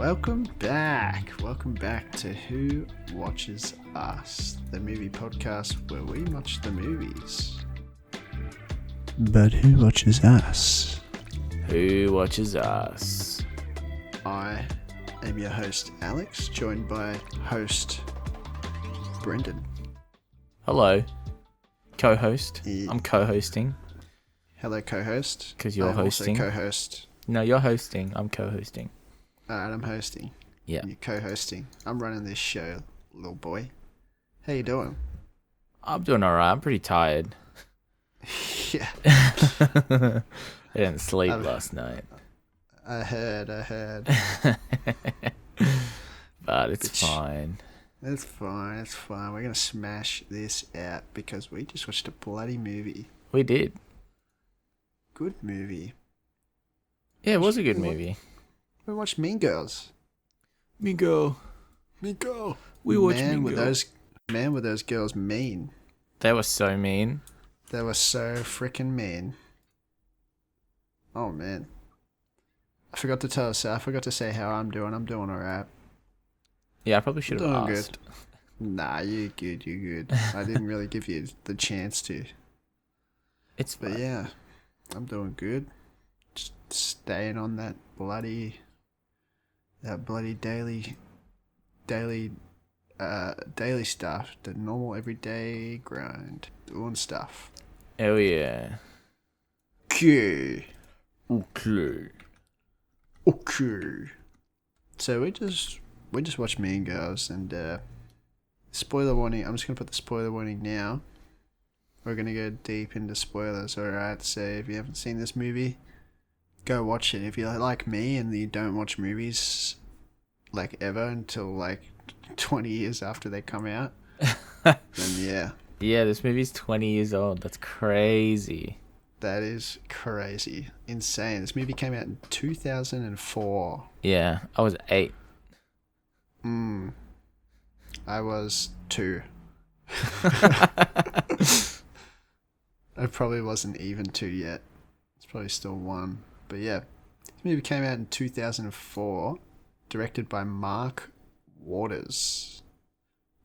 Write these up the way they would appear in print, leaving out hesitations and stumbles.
Welcome back. Welcome back to Who Watches Us, the movie podcast where we watch the movies. But who watches us? Who watches us? I am your host, Alex, joined by host Brendan. Hello. Co-host. Yeah. I'm co-hosting. Hello, co-host. Because you're hosting. Also co-host. No, you're hosting. I'm co-hosting. Alright, I'm hosting. Yeah. You're co-hosting. I'm running this show, little boy. How you doing? I'm doing alright. I'm pretty tired. Yeah. I didn't sleep last night. I heard. But it's fine. It's fine. We're going to smash this out because we just watched a bloody movie. We did. Good movie. Yeah, it was a good movie. We watched Mean Girls. Mean Girl. We watched Mean Girl. Man, were those girls mean. They were so mean. They were so freaking mean. Oh, man. I forgot to say how I'm doing. I'm doing alright. Yeah, I probably should have asked. Good. Nah, you're good. I didn't really give you the chance to. It's fine. But yeah, I'm doing good. Just staying on that bloody daily stuff, the normal everyday grind, doing stuff. Oh yeah. Okay. Okay. So we just watched Mean Girls, and spoiler warning. I'm just gonna put the spoiler warning now. We're gonna go deep into spoilers. Alright, so if you haven't seen this movie, go watch it. If you're like me and you don't watch movies like ever until like 20 years after they come out, then yeah. Yeah, this movie's 20 years old. That's crazy. That is crazy. Insane. This movie came out in 2004. Yeah, I was 8. I was 2. I probably wasn't even 2 yet. It's probably still 1. But yeah, this movie came out in 2004, directed by Mark Waters.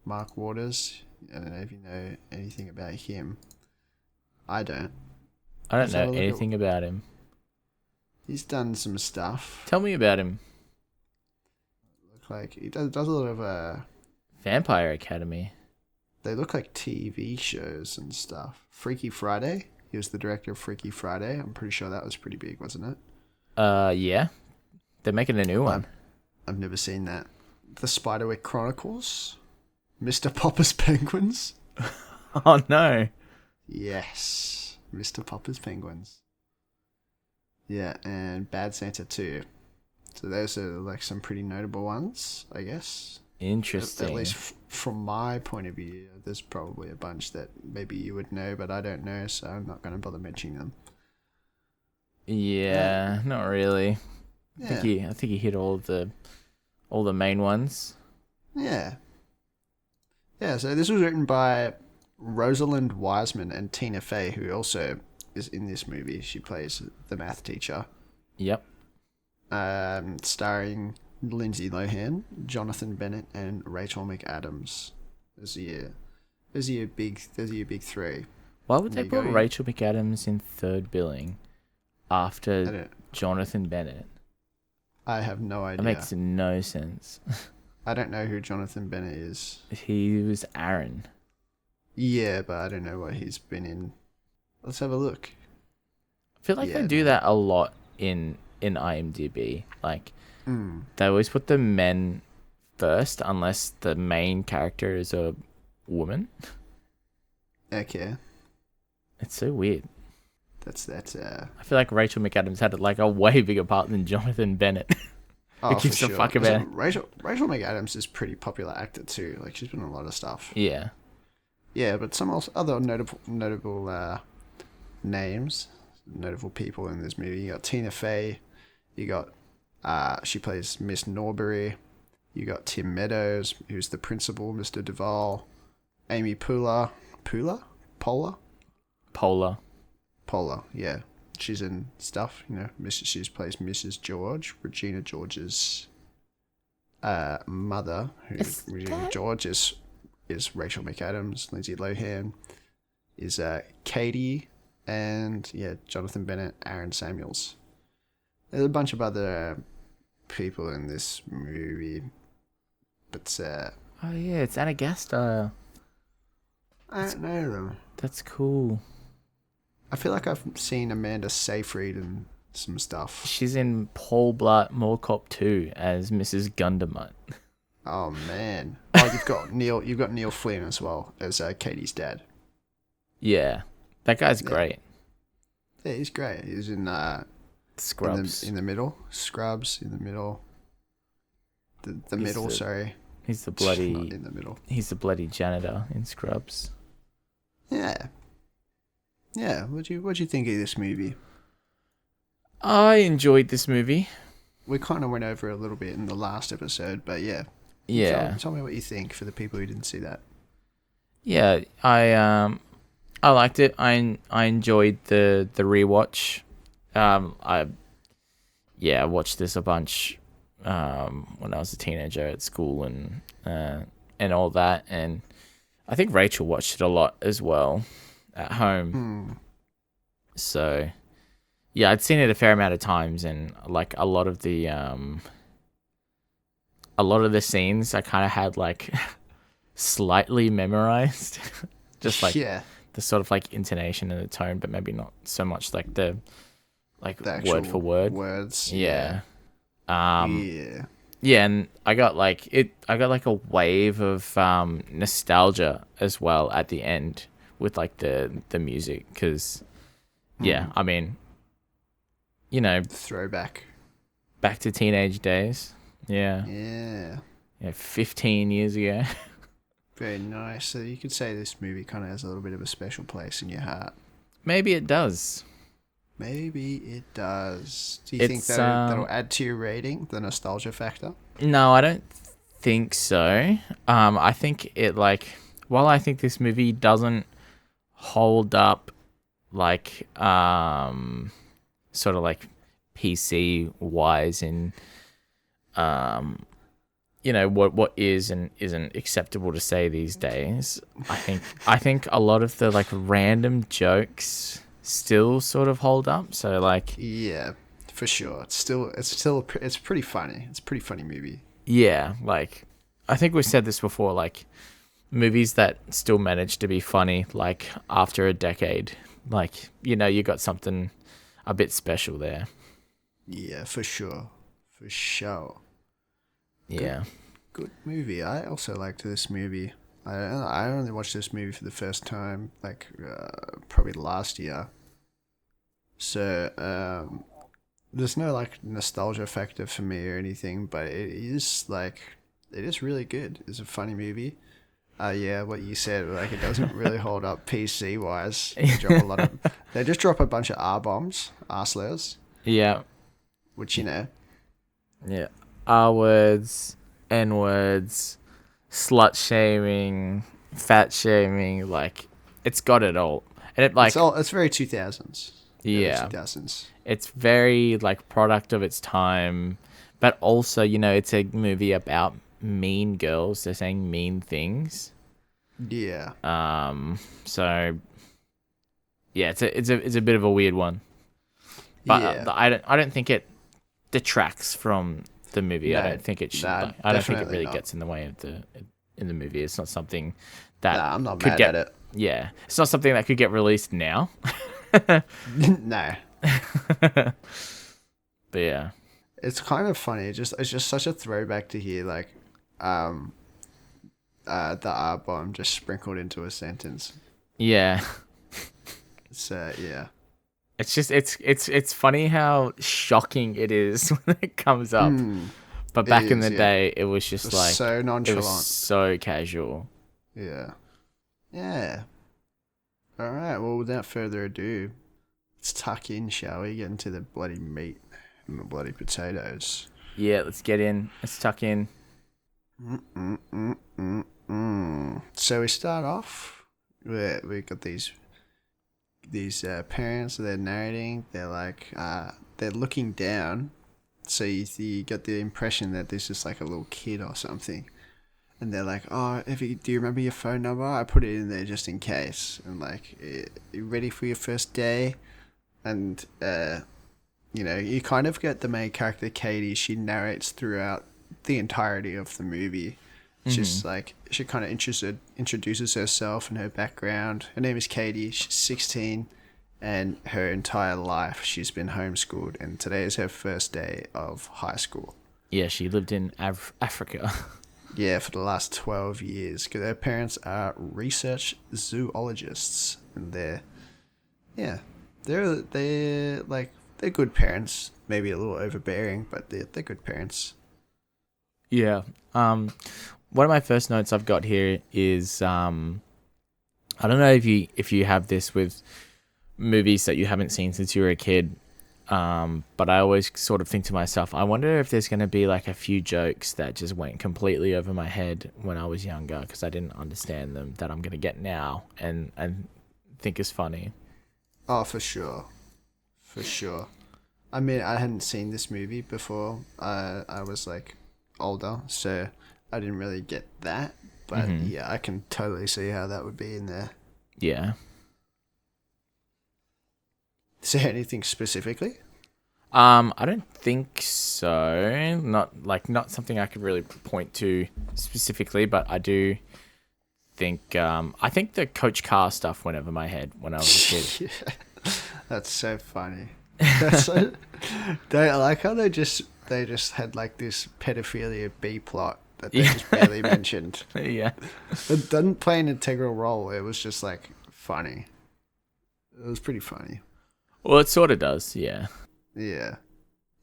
Mark Waters, I don't know if you know anything about him. I don't. I don't know anything about him. He's done some stuff. Tell me about him. Look like he does a lot of Vampire Academy. They look like TV shows and stuff. Freaky Friday. He was the director of Freaky Friday. I'm pretty sure that was pretty big, wasn't it? Yeah. They're making a new one. I've never seen that. The Spiderwick Chronicles. Mr. Popper's Penguins. Oh no. Yes. Mr. Popper's Penguins. Yeah, and Bad Santa 2. So those are like some pretty notable ones, I guess. Interesting. At least from my point of view, there's probably a bunch that maybe you would know, but I don't know, so I'm not going to bother mentioning them. Yeah, not really. Yeah. I think he hit all the main ones. Yeah. Yeah, so this was written by Rosalind Wiseman and Tina Fey, who also is in this movie. She plays the math teacher. Yep. Starring Lindsay Lohan, Jonathan Bennett, and Rachel McAdams. Those are your big 3. Why would they put Rachel McAdams in third billing after Jonathan Bennett? I have no idea. That makes no sense. I don't know who Jonathan Bennett is. He was Aaron. Yeah, but I don't know what he's been in. Let's have a look. I feel like they do that a lot in IMDb. Like, they always put the men first unless the main character is a woman. Okay. It's so weird. That's I feel like Rachel McAdams had like a way bigger part than Jonathan Bennett. Oh, Who gives a fuck about it? Rachel McAdams is a pretty popular actor too. Like, she's been in a lot of stuff. Yeah. Yeah, but some other notable names, notable people in this movie. You got Tina Fey. You got she plays Miss Norbury. You got Tim Meadows, who's the principal, Mr. Duvall. Amy Poehler, yeah. She's in stuff, you know. She plays Mrs. George, Regina George's mother, who Regina George is Rachel McAdams. Lindsay Lohan is Cady, and Jonathan Bennett, Aaron Samuels. There's a bunch of other people in this movie, but oh yeah, it's Anna Gasteyer. I don't know them. That's cool. I feel like I've seen Amanda Seyfried in some stuff. She's in Paul Blart Mall Cop 2 as Mrs. Gundermutt. Oh man! Oh, you've got Neil Flynn as well as Katie's dad. Yeah, that guy's great. Yeah, he's great. He's in Scrubs in the middle. Scrubs in the middle. The middle. Sorry. He's the bloody not in the middle. He's the bloody janitor in Scrubs. Yeah. Yeah. What'd you think of this movie? I enjoyed this movie. We kind of went over a little bit in the last episode, but yeah. Yeah. Tell me what you think for the people who didn't see that. Yeah, I liked it. I enjoyed the rewatch. I watched this a bunch when I was a teenager at school and all that, and I think Rachel watched it a lot as well at home. So yeah, I'd seen it a fair amount of times, and like a lot of the scenes I kind of had like slightly memorized, just like the sort of like intonation and the tone, but maybe not so much like the word for word words. Yeah. Yeah, and I got like a wave of nostalgia as well at the end with like the music, because I mean, you know, throwback back to teenage days. Yeah, 15 years ago. Very nice. So you could say this movie kind of has a little bit of a special place in your heart. Maybe it does. Maybe it does. Do you think that'll add to your rating, the nostalgia factor? No, I don't think so. I think it while I think this movie doesn't hold up like sort of like PC wise in you know what is and isn't acceptable to say these days. I think a lot of the like random jokes still sort of hold up. So like for sure. It's pretty funny. It's a pretty funny movie. Yeah, like I think we've said this before, like movies that still manage to be funny like after a decade, like, you know, you got something a bit special there. Yeah, for sure. For sure. Yeah. Good movie. I also liked this movie. I only watched this movie for the first time like probably last year. So there's no like nostalgia factor for me or anything, but it is really good. It's a funny movie. What you said, like it doesn't really hold up PC wise. They just drop a bunch of R bombs, R slurs. Yeah. Which, you know. Yeah. R words, N words, slut shaming, fat shaming, like it's got it all. And it's very 2000s. Yeah. 2000s. It's very like product of its time, but also, you know, it's a movie about mean girls. They're saying mean things. Yeah. So yeah, it's a bit of a weird one. But I don't think it detracts from the movie. No, I don't think it should. I don't think it really gets in the way of in the movie. It's not something that I'm not mad at it. Yeah, it's not something that could get released now. No. But yeah, it's kind of funny. It's just such a throwback to hear like the R bomb just sprinkled into a sentence. Yeah. So yeah. It's just it's funny how shocking it is when it comes up. But back in the day, it was just like so nonchalant. It was so casual. Yeah. Yeah. All right. Well, without further ado, let's tuck in, shall we? Get into the bloody meat and the bloody potatoes. Yeah, let's get in. Let's tuck in. So we start off. We got these parents. They're narrating. They're like they're looking down So you get the impression that this is like a little kid or something. And they're like, oh, do you remember your phone number? I put it in there just in case. And like, you ready for your first day? And, you kind of get the main character, Cady. She narrates throughout the entirety of the movie. She's like, she kind of introduces herself and her background. Her name is Cady. She's 16. And her entire life, she's been homeschooled. And today is her first day of high school. Yeah, she lived in Africa. Yeah, for the last 12 years. Because her parents are research zoologists. And they're good parents. Maybe a little overbearing, but they're good parents. Yeah. One of my first notes I've got here is I don't know if you have this with movies that you haven't seen since you were a kid. But I always sort of think to myself, I wonder if there's going to be like a few jokes that just went completely over my head when I was younger because I didn't understand them that I'm going to get now and think is funny. Oh, for sure. For sure. I mean, I hadn't seen this movie before. I was like older, so I didn't really get that. But yeah, I can totally see how that would be in there. Yeah. Is there anything specifically? I don't think so. Not something I could really point to specifically, but I do think I think the Coach Carr stuff went over my head when I was a kid. Yeah. That's so funny. That's so, I like how they just had like this pedophilia B plot that they just barely mentioned. Yeah. It didn't play an integral role. It was just like funny. It was pretty funny. Well, it sort of does, yeah. Yeah.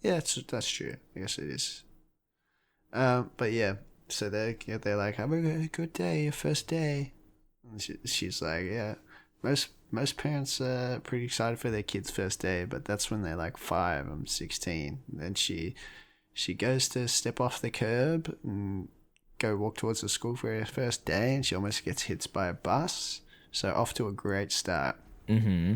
Yeah, that's true. I guess it is. But yeah, so they're like, have a good day, your first day. And she's like, yeah, most parents are pretty excited for their kid's first day, but that's when they're like 5, I'm 16. And then she goes to step off the curb and go walk towards the school for her first day, and she almost gets hit by a bus. So off to a great start. Mm-hmm.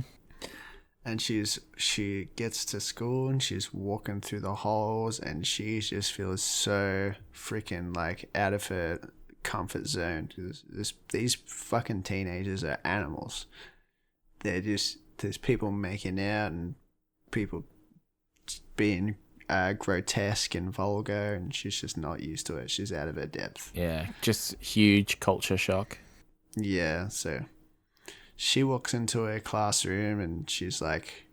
And she gets to school and she's walking through the halls and she just feels so freaking like out of her comfort zone. These fucking teenagers are animals. There's people making out and people being grotesque and vulgar, and she's just not used to it. She's out of her depth. Yeah, just huge culture shock. Yeah, so she walks into her classroom and she's like,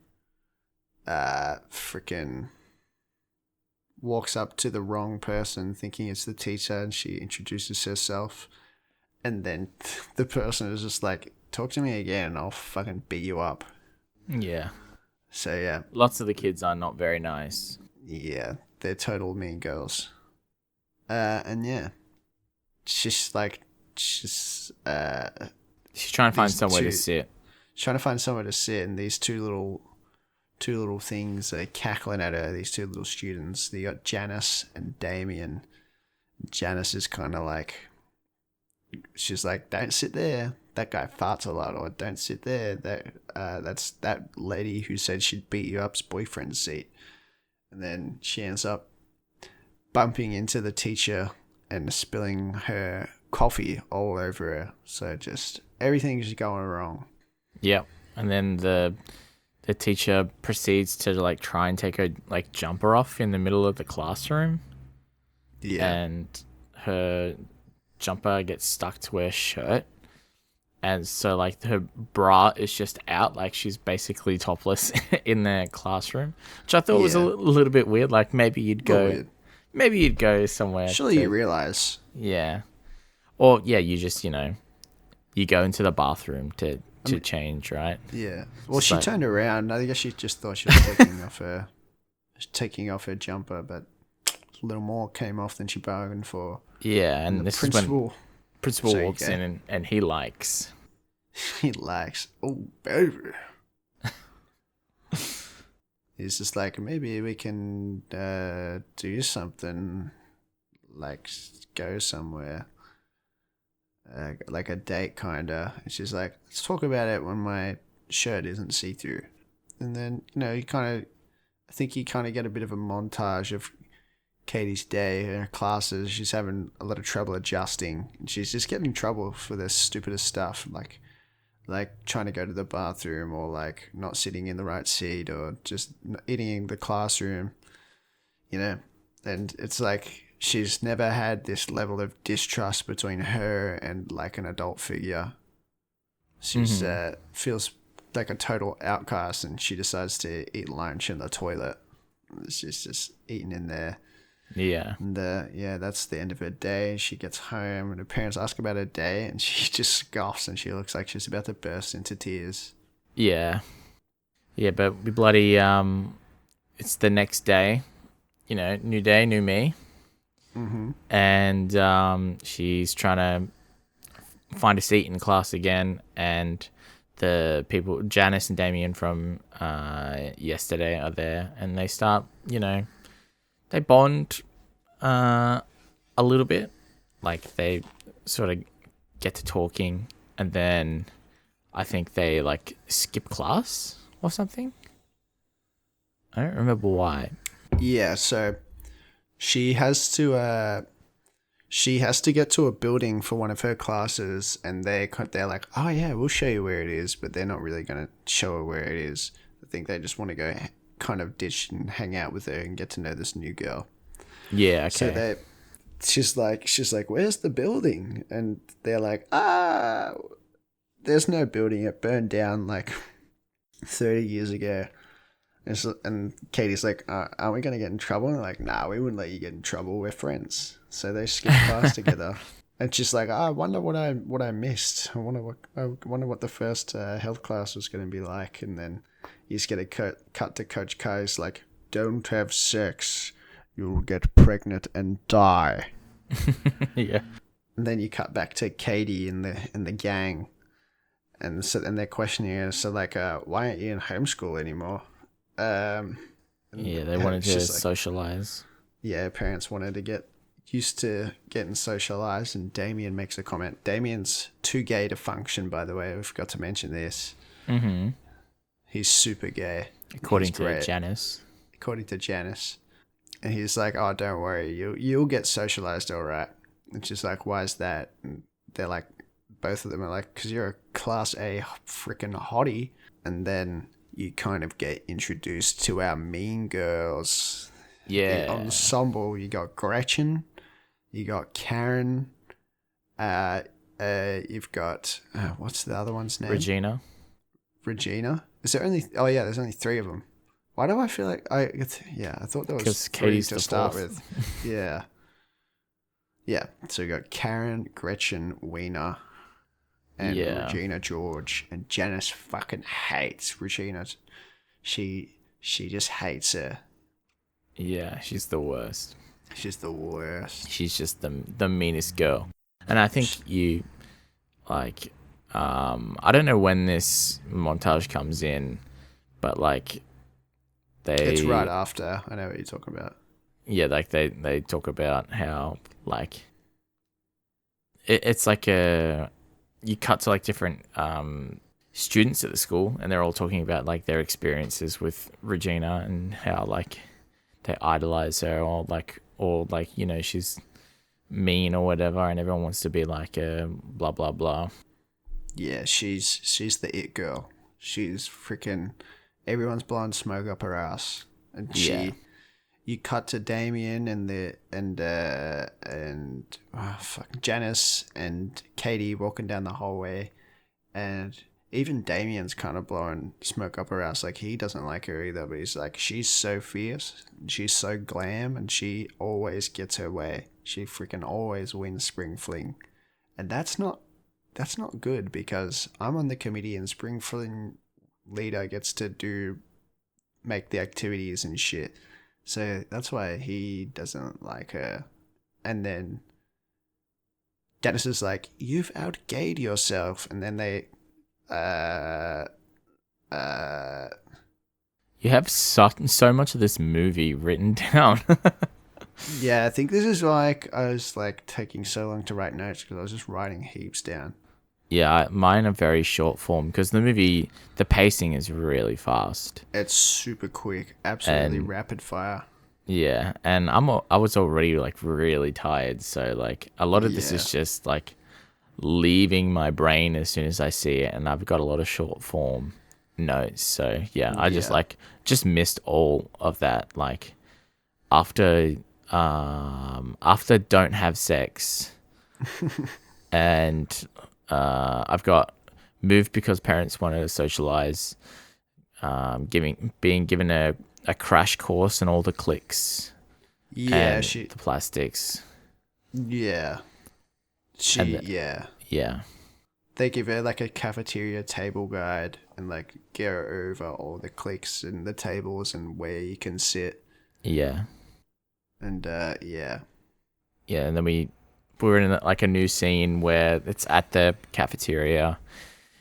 freaking walks up to the wrong person thinking it's the teacher, and she introduces herself. And then the person is just like, talk to me again and I'll fucking beat you up. Yeah. So yeah. Lots of the kids are not very nice. Yeah, they're total mean girls. And yeah. She's trying to find somewhere to sit. Trying to find somewhere to sit, and these two little things are cackling at her, these two little students. They got Janice and Damien. Janice is kind of like, she's like, don't sit there. That guy farts a lot. Or don't sit there. That's that lady who said she'd beat you up's boyfriend's seat. And then she ends up bumping into the teacher and spilling her coffee all over her. So just everything's going wrong. Yeah. And then the teacher proceeds to like try and take her like jumper off in the middle of the classroom. Yeah. And her jumper gets stuck to her shirt. And so like her bra is just out, like she's basically topless in the classroom, which I thought was a little bit weird. Like maybe you'd go somewhere. Surely you realize. Yeah. Or yeah, you just, you go into the bathroom to change, right? Yeah. Well, she turned around. I guess she just thought she was taking off her jumper, but a little more came off than she bargained for. Yeah, and this is when principal walks in and he likes. He likes. Oh, baby. He's just like, maybe we can do something, like go somewhere. Like a date, kinda. And she's like, let's talk about it when my shirt isn't see-through. And then, he kind of I think you kind of get a bit of a montage of Cady's day in her classes. She's having a lot of trouble adjusting, and she's just getting in trouble for the stupidest stuff, like trying to go to the bathroom, or like not sitting in the right seat, or just eating in the classroom, you know. And it's like she's never had this level of distrust between her and like an adult figure. She's feels like a total outcast, and she decides to eat lunch in the toilet. She's just eating in there. Yeah. And that's the end of her day. She gets home and her parents ask about her day, and she just scoffs, and she looks like she's about to burst into tears. Yeah. Yeah, but we bloody it's the next day. You know, new day, new me. Mm-hmm. And she's trying to find a seat in class again, and the people, Janice and Damien from yesterday, are there, and they start, you know, they bond a little bit. Like, they sort of get to talking, and then I think they, like, skip class or something. I don't remember why. Yeah, so she has to get to a building for one of her classes, and they're like, oh yeah, we'll show you where it is, but they're not really going to show her where it is. I think they just want to go kind of ditch and hang out with her and get to know this new girl. Yeah, okay. So she's like, where's the building? And they're like, there's no building. It burned down like 30 years ago. And Cady's like, aren't we going to get in trouble? And they're like, nah, we wouldn't let you get in trouble. We're friends. So they skip class together. And she's like, I wonder what I missed. I wonder what the first health class was going to be like. And then you just get a cut to Coach Kai's like, don't have sex. You'll get pregnant and die. Yeah. And then you cut back to Cady in the gang. And they're questioning her. So like, why aren't you in homeschool anymore? Yeah, they wanted to socialize. Yeah, parents wanted to get used to getting socialized, and Damien makes a comment. Damien's too gay to function, by the way. We forgot to mention this. Mm-hmm. He's super gay. According to Janice. And he's like, oh, don't worry. You'll get socialized all right. And she's like, why is that? And they're like, both of them are like, because you're a class A freaking hottie. And then you kind of get introduced to our mean girls. Yeah. The ensemble. You got Gretchen. You got Karen. You've got, what's the other one's name? Regina. Is there only, oh yeah, there's only 3 of them. Why do I feel like, I thought there was 3 to start with. Yeah. Yeah. So you got Karen, Gretchen, Weena, and Regina George. And Janice fucking hates Regina. She just hates her. Yeah, she's the worst. She's the worst. She's just the meanest girl. And I think you, like, I don't know when this montage comes in, but like, it's right after. I know what you're talking about. Yeah, like they talk about how like it's like you cut to like different students at the school, and they're all talking about like their experiences with Regina and how like they idolize her, or like you know, she's mean or whatever, and everyone wants to be like blah blah blah. Yeah, she's the it girl. She's freaking, everyone's blowing smoke up her ass, and you cut to Damien and Janice and Cady walking down the hallway, and even Damien's kind of blowing smoke up her ass. Like, he doesn't like her either, but he's like, she's so fierce, and she's so glam, and she always gets her way. She freaking always wins Spring Fling, and that's not good, because I'm on the committee and Spring Fling leader gets to make the activities and shit. So that's why he doesn't like her. And then Dennis is like, you've outgayed yourself. And then they you have so much of this movie written down. Yeah, I think this is like, I was like taking so long to write notes because I was just writing heaps down. Yeah, mine are very short form because the pacing is really fast. It's super quick, absolutely And rapid fire. yeah, and I was already like really tired, so like a lot of this Yeah, is just like leaving my brain as soon as I see it, and I've got a lot of short form notes. So yeah, I yeah, just missed all of that. Like after after don't have sex, and I've got moved because parents wanted to socialize. Being given a crash course in all the cliques yeah. and the plastics, Yeah, and yeah. yeah, They give her like a cafeteria table guide and like get her over all the cliques and the tables and where you can sit. yeah, And yeah, yeah, and then we're in like a new scene where it's at the cafeteria,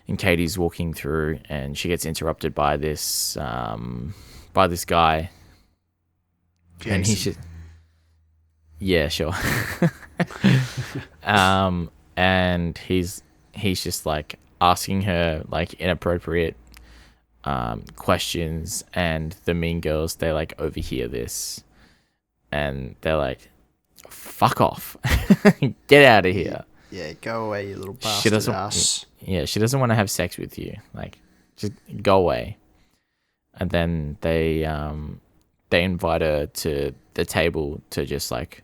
and Katie's walking through, and she gets interrupted by this guy, and he Jason. should, yeah, sure, and he's just like asking her like inappropriate questions, and the mean girls they like overhear this, and they're like, "Fuck off, get out of here." Yeah, go away, you little She bastard doesn't. ass. Yeah, she doesn't want to have sex with you. Like, just go away. And then they invite her to the table to just like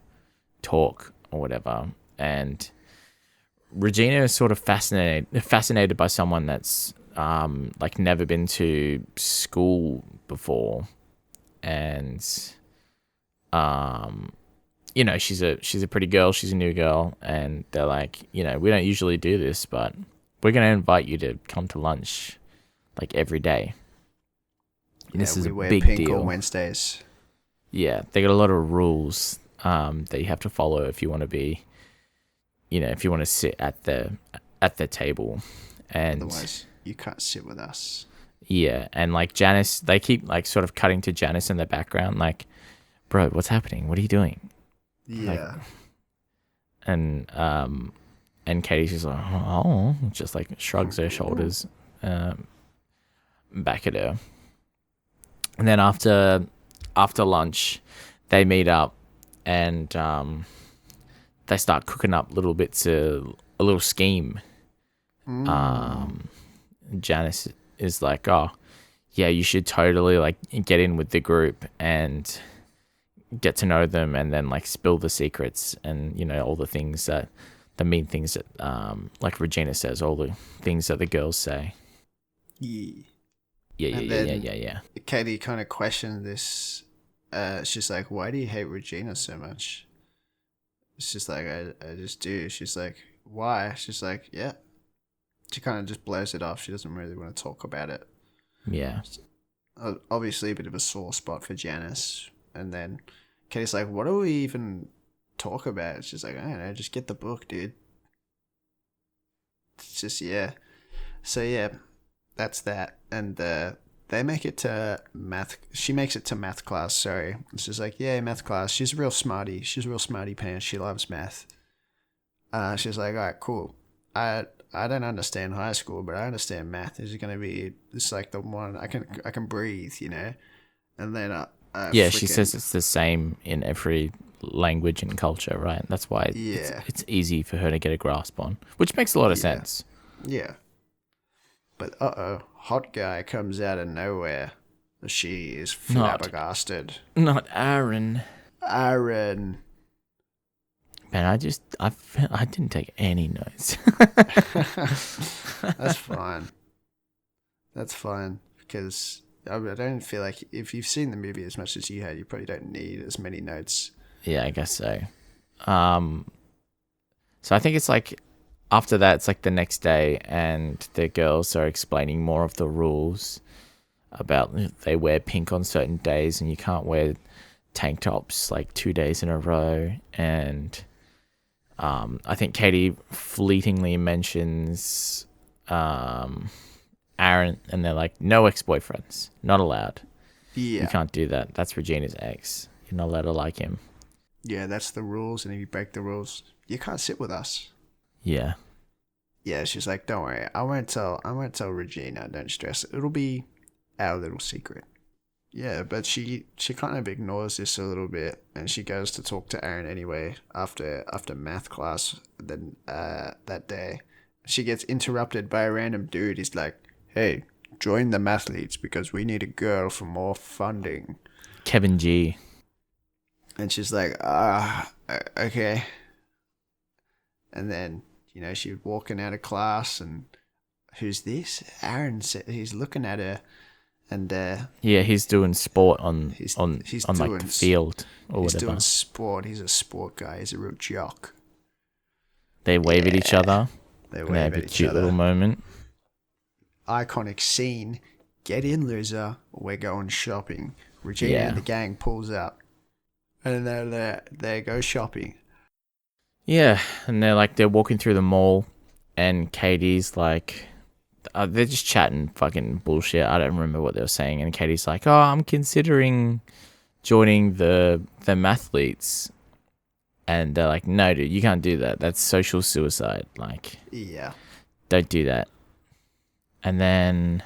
talk or whatever. And Regina is sort of fascinated by someone that's like never been to school before, and um she's a pretty girl, she's a new girl, and they're like, we don't usually do this, but we're gonna invite you to come to lunch like every day. And Yeah, this is we a wear big pink on deal. Wednesdays. Yeah, they got a lot of rules that you have to follow if you want to be, if you want to sit at the table. And Otherwise, you can't sit with us. yeah, and like Janice, they keep like sort of cutting to Janice in the background, like, bro, what's happening? What are you doing? Like, Yeah. and Katie's just like, oh, just like shrugs her shoulders back at her. And then after lunch, they meet up, and they start cooking up little bits of a little scheme. Janice is like, oh, yeah, you should totally like get in with the group and get to know them, and then like spill the secrets and all the mean things that like Regina says, all the things that the girls say. Yeah. Yeah, And yeah, yeah, then yeah, yeah, Katie kind of questioned this. She's like, "Why do you hate Regina so much?" It's just like, I just do. She's like, "Why?" She's like, "Yeah." She kind of just blows it off. She doesn't really want to talk about it. yeah. Obviously, a bit of a sore spot for Janice. And then Katie's like, "What do we even talk about?" She's like, "I don't know. Just get the book, dude." It's just, yeah. So yeah, that's that. And they make it to math. She makes it to math class. Sorry, it's just like, yeah, math class. She's a real smarty. She's a real smarty pants. She loves math. She's like, all right, cool. I don't understand high school, but I understand math. This is gonna be this like the one I can breathe, And then Yeah, she says it's the same in every language and culture, right? That's why yeah, it's easy for her to get a grasp on, which makes a lot of yeah, sense. yeah. But hot guy comes out of nowhere. She is flabbergasted. Not Aaron. Aaron. Man, I didn't take any notes. That's fine. That's fine because I don't feel like if you've seen the movie as much as you had, you probably don't need as many notes. Yeah, I guess so. So I think it's like after that, it's like the next day, and the girls are explaining more of the rules about they wear pink on certain days, and you can't wear tank tops like 2 days in a row. And I think Katie fleetingly mentions Aaron, and they're like, no ex-boyfriends, not allowed. Yeah. You can't do that. That's Regina's ex. You're not allowed to like him. Yeah, that's the rules, and if you break the rules, you can't sit with us. Yeah. yeah, she's like, don't worry, I won't tell Regina, don't stress. It'll be our little secret. Yeah, but she kind of ignores this a little bit, and she goes to talk to Aaron anyway after math class. Then that day, she gets interrupted by a random dude. He's like, "Hey, join the mathletes because we need a girl for more funding." Kevin G. And she's like, okay. And then she's walking out of class, and who's this? Aaron said he's looking at her. And yeah, he's doing sport on he's like the field or he's whatever. doing sport. He's a sport guy. He's a real jock. They wave at each other. They They have wave a at each cute other. little moment. Iconic scene. Get in, loser. We're going shopping. Regina Yeah. and the gang pulls up, and they go shopping. Yeah, and they're walking through the mall, and Katie's like, they're just chatting fucking bullshit. I don't remember what they were saying, and Katie's like, "Oh, I'm considering joining the mathletes," and they're like, "No, dude, you can't do that. That's social suicide. Like, Yeah. don't do that." And then,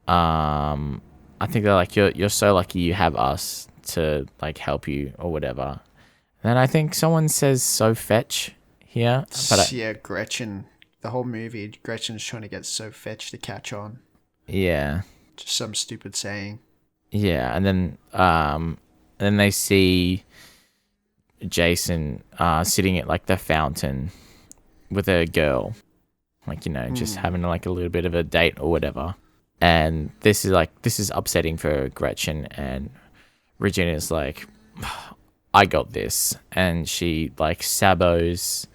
I think they're like, "You're so lucky you have us to like help you or whatever." Then I think someone says "so fetch" here, but Yeah, Gretchen. The whole movie, Gretchen's trying to get so fetch to catch on. yeah. Just some stupid saying. Yeah, and then they see Jason sitting at like the fountain with a girl, like just having like a little bit of a date or whatever. And this is upsetting for Gretchen, and Regina's like, "I got this," and she like sabos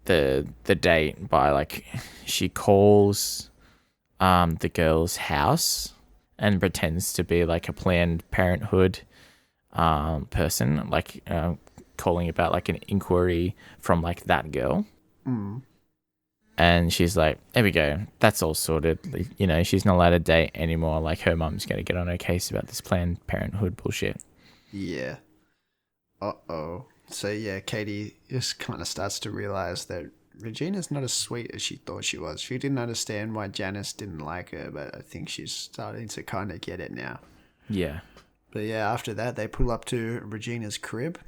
the date by like she calls the girl's house and pretends to be like a Planned Parenthood person, like calling about like an inquiry from like that girl. And she's like, "There we go, that's all sorted." She's not allowed to date anymore. Like her mum's gonna get on her case about this Planned Parenthood bullshit. Yeah. Uh-oh. So yeah, Katie just kind of starts to realize that Regina's not as sweet as she thought she was. She didn't understand why Janice didn't like her, but I think she's starting to kind of get it now. Yeah. But yeah, after that, they pull up to Regina's crib,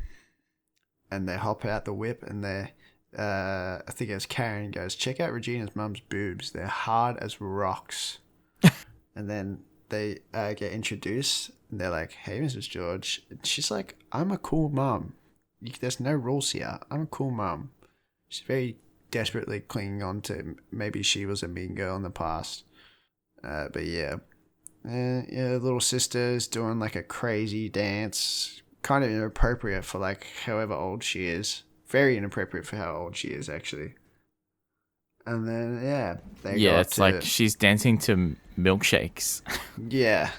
and they hop out the whip, and I think it was Karen goes, "Check out Regina's mum's boobs. They're hard as rocks." And then they get introduced, and they're like, "Hey, Mrs. George." And she's like, "I'm a cool mum. There's no rules here. I'm a cool mum." She's very desperately clinging on to maybe she was a mean girl in the past. But yeah. Yeah, little sister's doing like a crazy dance. Kind of inappropriate for like however old she is. Very inappropriate for how old she is, actually. And then, yeah. It's like she's dancing to milkshakes. Yeah.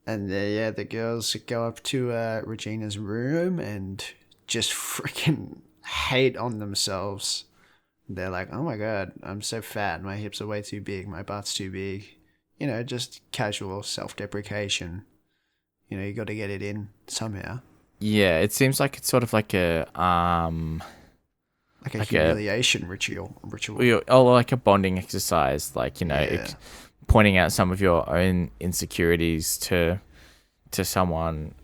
And the girls go up to Regina's room and just freaking hate on themselves. They're like, "Oh my god, I'm so fat. My hips are way too big. My butt's too big." Just casual self-deprecation. You got to get it in somehow. Yeah, it seems like it's sort of like a like a humiliation ritual. Or like a bonding exercise, like pointing out some of your own insecurities to someone,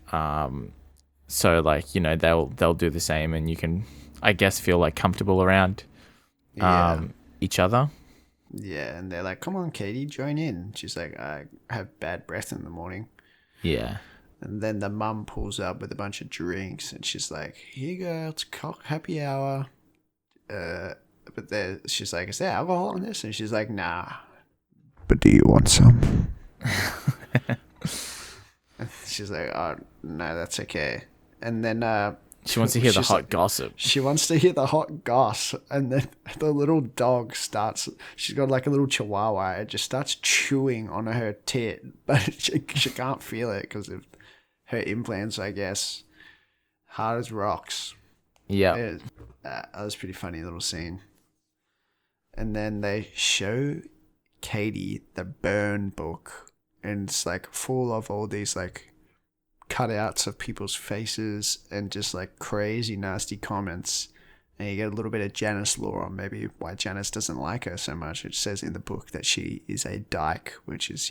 so like they'll do the same, and you can, I guess, feel like comfortable around each other. Yeah, and they're like, "Come on, Katie, join in." She's like, "I have bad breath in the morning." Yeah. And then the mum pulls up with a bunch of drinks, and she's like, "Here you go, it's happy hour." But she's like, "Is there alcohol in this?" And she's like, "Nah." "But do you want some?" She's like, "Oh, no, that's okay." And then she wants to hear the hot gossip. She wants to hear the hot goss. And then the little dog starts, she's got like a little chihuahua. It just starts chewing on her tit, but she can't feel it because of her implants, I guess. Hard as rocks. Yeah. That was a pretty funny little scene. And then they show Katie the burn book. And it's like full of all these like cutouts of people's faces and just like crazy nasty comments. And you get a little bit of Janice lore on maybe why Janice doesn't like her so much. It says in the book that she is a dyke, which is,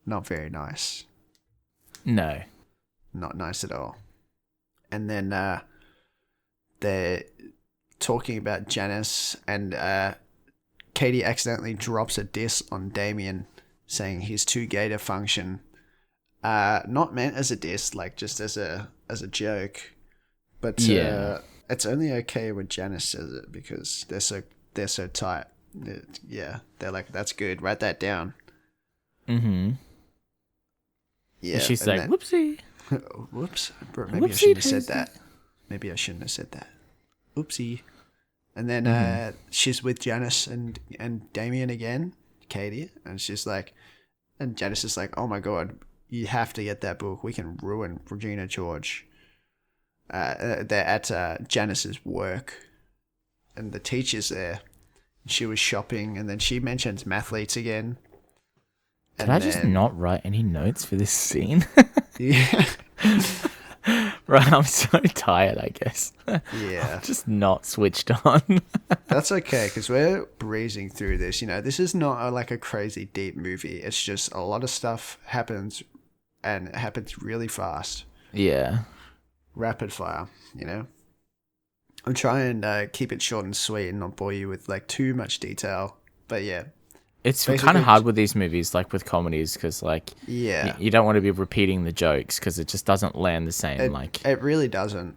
not very nice. No. Not nice at all. And then they're talking about Janice, and Cady accidentally drops a diss on Damien, saying he's too gay to function. Not meant as a diss, like just as a joke. But it's only okay when Janice says it because they're so tight. They're like, that's good. Write that down. Mm-hmm. Yeah. And she's like, whoopsie. Whoops. Maybe I shouldn't have said that. Maybe I shouldn't have said that. Oopsie. And then she's with Janice and Damien again, Cady, and Janice is like, oh my god, you have to get that book. We can ruin Regina George. They're at Janice's work, and the teacher's there. She was shopping, and then she mentions mathletes again. Did I just not write any notes for this scene? Yeah. Right, I'm so tired, I guess. Yeah. I'm just not switched on. That's okay, because we're breezing through this. This is not like a crazy deep movie. It's just a lot of stuff happens, and it happens really fast. Yeah. Rapid fire, I'm trying to keep it short and sweet and not bore you with like too much detail. But yeah. It's kind of hard with these movies, like with comedies, because you don't want to be repeating the jokes because it just doesn't land the same. It really doesn't.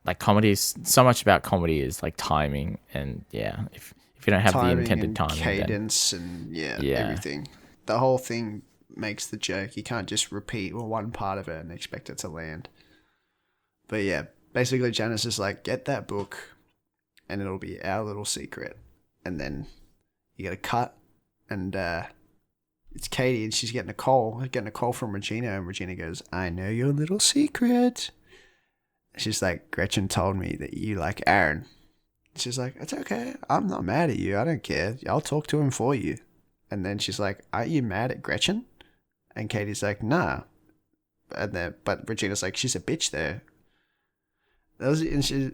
Like comedies, so much about comedy is like timing, and if you don't have the intended timing, cadence, and everything. The whole thing makes the joke. You can't just repeat one part of it and expect it to land. But yeah, basically Janice is like, get that book, and it'll be our little secret, and then you get a cut. And it's Cady, and she's getting a call from Regina, and Regina goes, I know your little secret. She's like, Gretchen told me that you like Aaron. She's like, it's okay. I'm not mad at you. I don't care. I'll talk to him for you. And then she's like, aren't you mad at Gretchen? And Katie's like, nah. But Regina's like, she's a bitch there.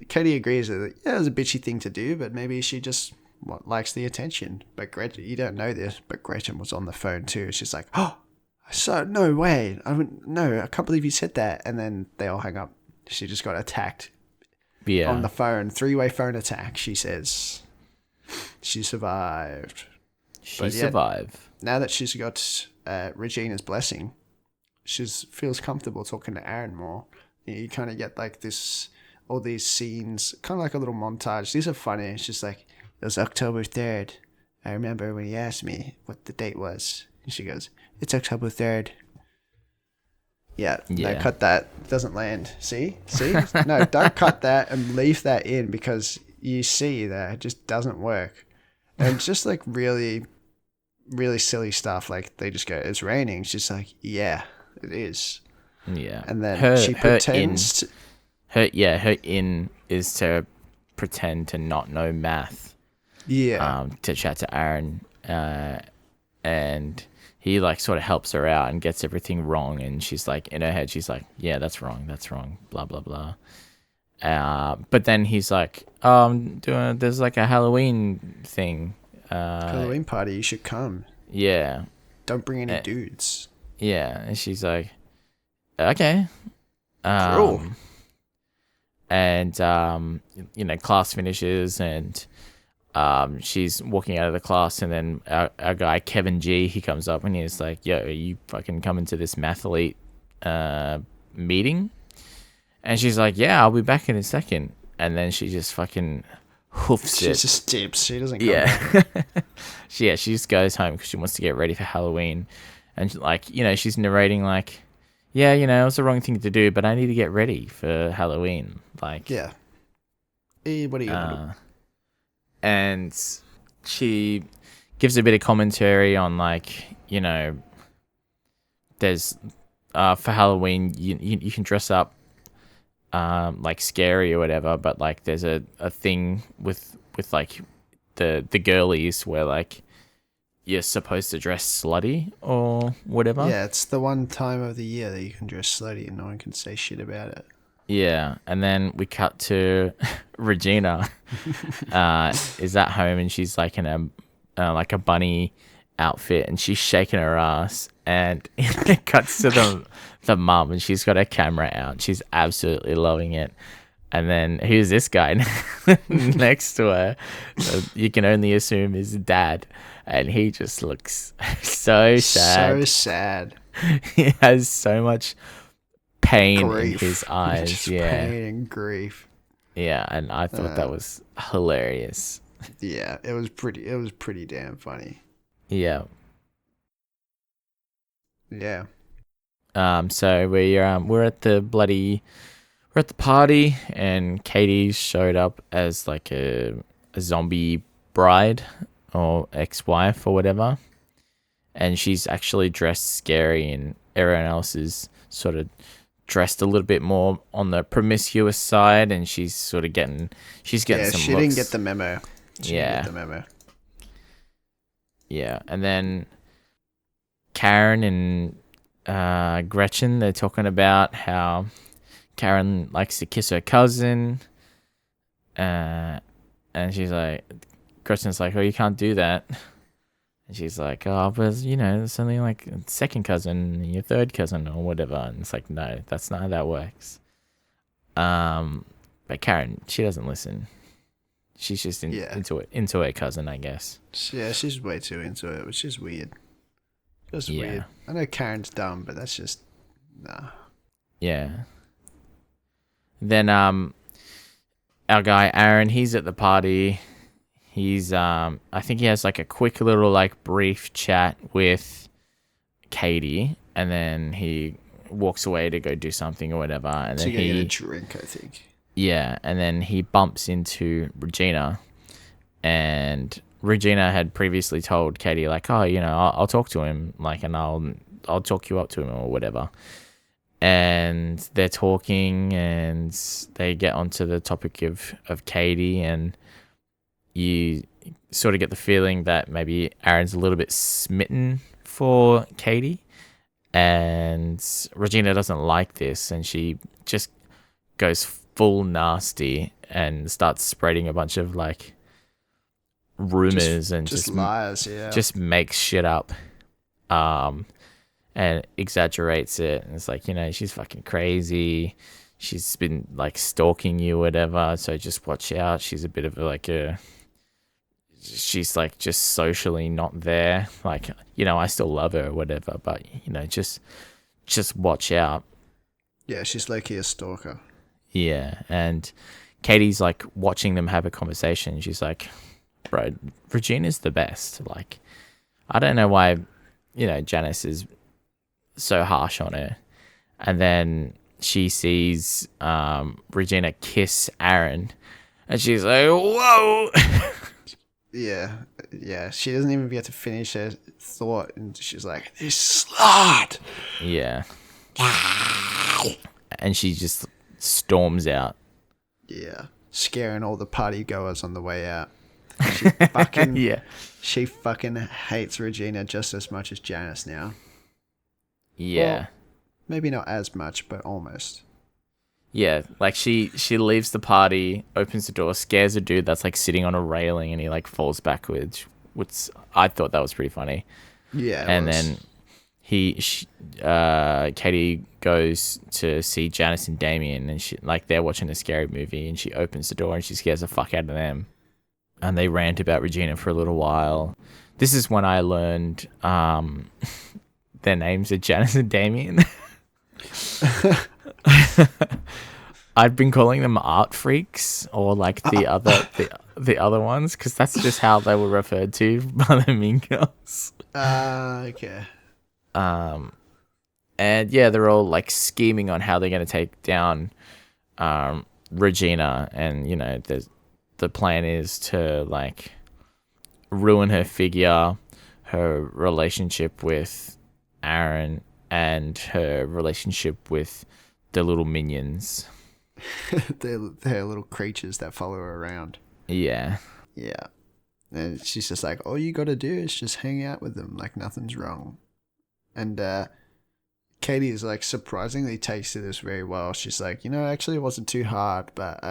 Cady agrees that it was a bitchy thing to do, but maybe she just likes the attention. But Gretchen, you don't know this, but Gretchen was on the phone too. She's like, oh, no way. I can't believe you said that. And then they all hang up. She just got attacked on the phone. 3-way phone attack, she says. She survived. She survived. Now that she's got Regina's blessing, she feels comfortable talking to Aaron more. You kind of get like all these scenes, kind of like a little montage. These are funny. It's just like, it was October 3rd. I remember when he asked me what the date was. And she goes, it's October 3rd. Yeah. No, cut that. It doesn't land. See? No, don't cut that and leave that in because you see that it just doesn't work. And it's just like really, really silly stuff. Like they just go, it's raining. She's like, yeah, it is. Yeah. And then she pretends. Her in is to pretend to not know math. Yeah. To chat to Aaron, and he like sort of helps her out and gets everything wrong, and she's like, in her head, she's like, yeah, that's wrong, blah blah blah. But then he's like, there's like a Halloween thing. Halloween party, you should come. Yeah. Don't bring any dudes. Yeah, and she's like, okay. Cool. And class finishes, and she's walking out of the class, and then our guy Kevin G, he comes up and he's like, yo, are you fucking coming to this mathlete meeting? And she's like, yeah, I'll be back in a second. And then she just fucking hoofs it. She just dips. She doesn't come back. She just goes home because she wants to get ready for Halloween. And she's narrating like, yeah, it was the wrong thing to do, but I need to get ready for Halloween. Like, yeah. What are you gonna do? And she gives a bit of commentary on there's for Halloween you can dress up like scary or whatever, but like there's a thing with like the girlies where like you're supposed to dress slutty or whatever. Yeah, it's the one time of the year that you can dress slutty and no one can say shit about it. Yeah, and then we cut to Regina is at home and she's like in a bunny outfit and she's shaking her ass, and it cuts to the mum and she's got her camera out. She's absolutely loving it. And then who's this guy next to her? You can only assume is dad, and he just looks so sad. So sad. He has so much pain Grief. in his eyes. Just Yeah. pain and grief. Yeah, and I thought that was hilarious. Yeah, it was pretty damn funny. Yeah. Yeah. So we're at the party, and Cady showed up as like a zombie bride or ex-wife or whatever, and she's actually dressed scary, and everyone else is sort of dressed a little bit more on the promiscuous side, and she's sort of getting some looks. She didn't get the memo. Yeah, and then Karen and Gretchen, they're talking about how Karen likes to kiss her cousin, and she's like, Gretchen's like, oh, you can't do that. And she's like, oh, but it's only like second cousin, your third cousin or whatever. And it's like, no, that's not how that works. But Karen, she doesn't listen. She's just into her cousin, I guess. Yeah, she's way too into it, which is weird. Just weird. I know Karen's dumb, but that's just nah. Yeah. Then our guy Aaron, he's at the party. He's I think he has like a quick little like brief chat with Cady, and then he walks away to go do something or whatever, and then he get a drink, I think. Yeah, and then he bumps into Regina, and Regina had previously told Cady like, oh, I'll talk to him, like, and I'll talk you up to him or whatever. And they're talking, and they get onto the topic of Cady, and you sort of get the feeling that maybe Aaron's a little bit smitten for Cady, and Regina doesn't like this, and she just goes full nasty and starts spreading a bunch of like rumors and just lies, yeah. Just makes shit up. And exaggerates it, and it's like, she's fucking crazy. She's been like stalking you, whatever. So just watch out. She's a bit of she's like just socially not there. Like, I still love her or whatever, but just watch out. Yeah, she's low-key a stalker. Yeah, and Cady's like watching them have a conversation. She's like, bro, Regina's the best. Like, I don't know why, Janice is so harsh on her. And then she sees Regina kiss Aaron, and she's like, whoa. Yeah, she doesn't even get to finish her thought, and she's like, this slut. Yeah. And she just storms out. Yeah, scaring all the party goers on the way out. She fucking She fucking hates Regina just as much as Janice now. Yeah. Well, maybe not as much, but almost. Yeah, like she leaves the party, opens the door, scares a dude that's like sitting on a railing, and he like falls backwards, which I thought that was pretty funny. Yeah, and then Cady goes to see Janice and Damien, and they're watching a scary movie, and she opens the door and she scares the fuck out of them, and they rant about Regina for a little while. This is when I learned their names are Janice and Damien. I'd been calling them art freaks, or like the other ones, because that's just how they were referred to by the Mean Girls. Okay. And yeah, they're all like scheming on how they're going to take down Regina, and the plan is to like ruin her figure, her relationship with Aaron, and her relationship with the little minions. They're little creatures that follow her around. Yeah. Yeah. And she's just like, all you got to do is just hang out with them like nothing's wrong. And Cady is like surprisingly takes to this very well. She's like, actually it wasn't too hard, but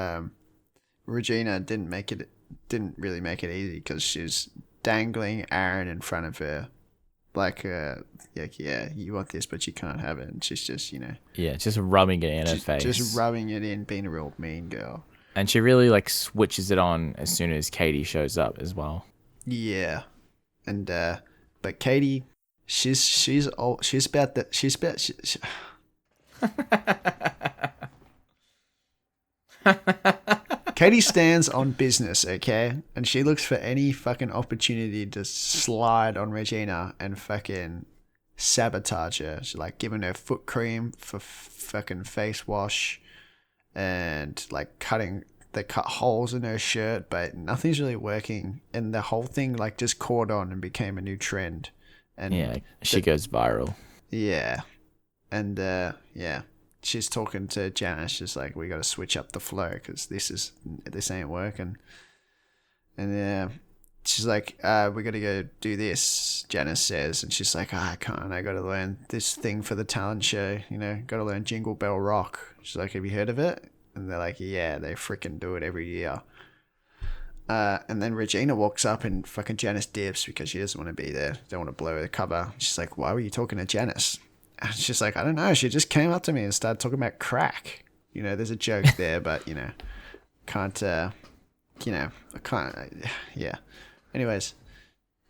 Regina didn't really make it easy because she's dangling Aaron in front of her. Like, yeah, you want this, but you can't have it. And she's just, Yeah, just rubbing it in her face. Just rubbing it in, being a real mean girl. And she really, like, switches it on as soon as Cady shows up as well. Yeah. And, but Cady, she's about that, Cady stands on business, okay? And she looks for any fucking opportunity to slide on Regina and fucking sabotage her. She's like giving her foot cream for fucking face wash and like they cut holes in her shirt, but nothing's really working. And the whole thing like just caught on and became a new trend. And yeah, she goes viral. Yeah. And yeah. She's talking to Janice. She's like, we got to switch up the flow because this ain't working. And yeah, she's like, we got to go do this, Janice says. And she's like, I can't. I got to learn this thing for the talent show. Got to learn Jingle Bell Rock. She's like, have you heard of it? And they're like, yeah, they freaking do it every year. And then Regina walks up and fucking Janice dips because she doesn't want to be there. Don't want to blow her cover. She's like, why were you talking to Janice? And she's like, I don't know. She just came up to me and started talking about crack. There's a joke there, but, can't, I can't, yeah. Anyways,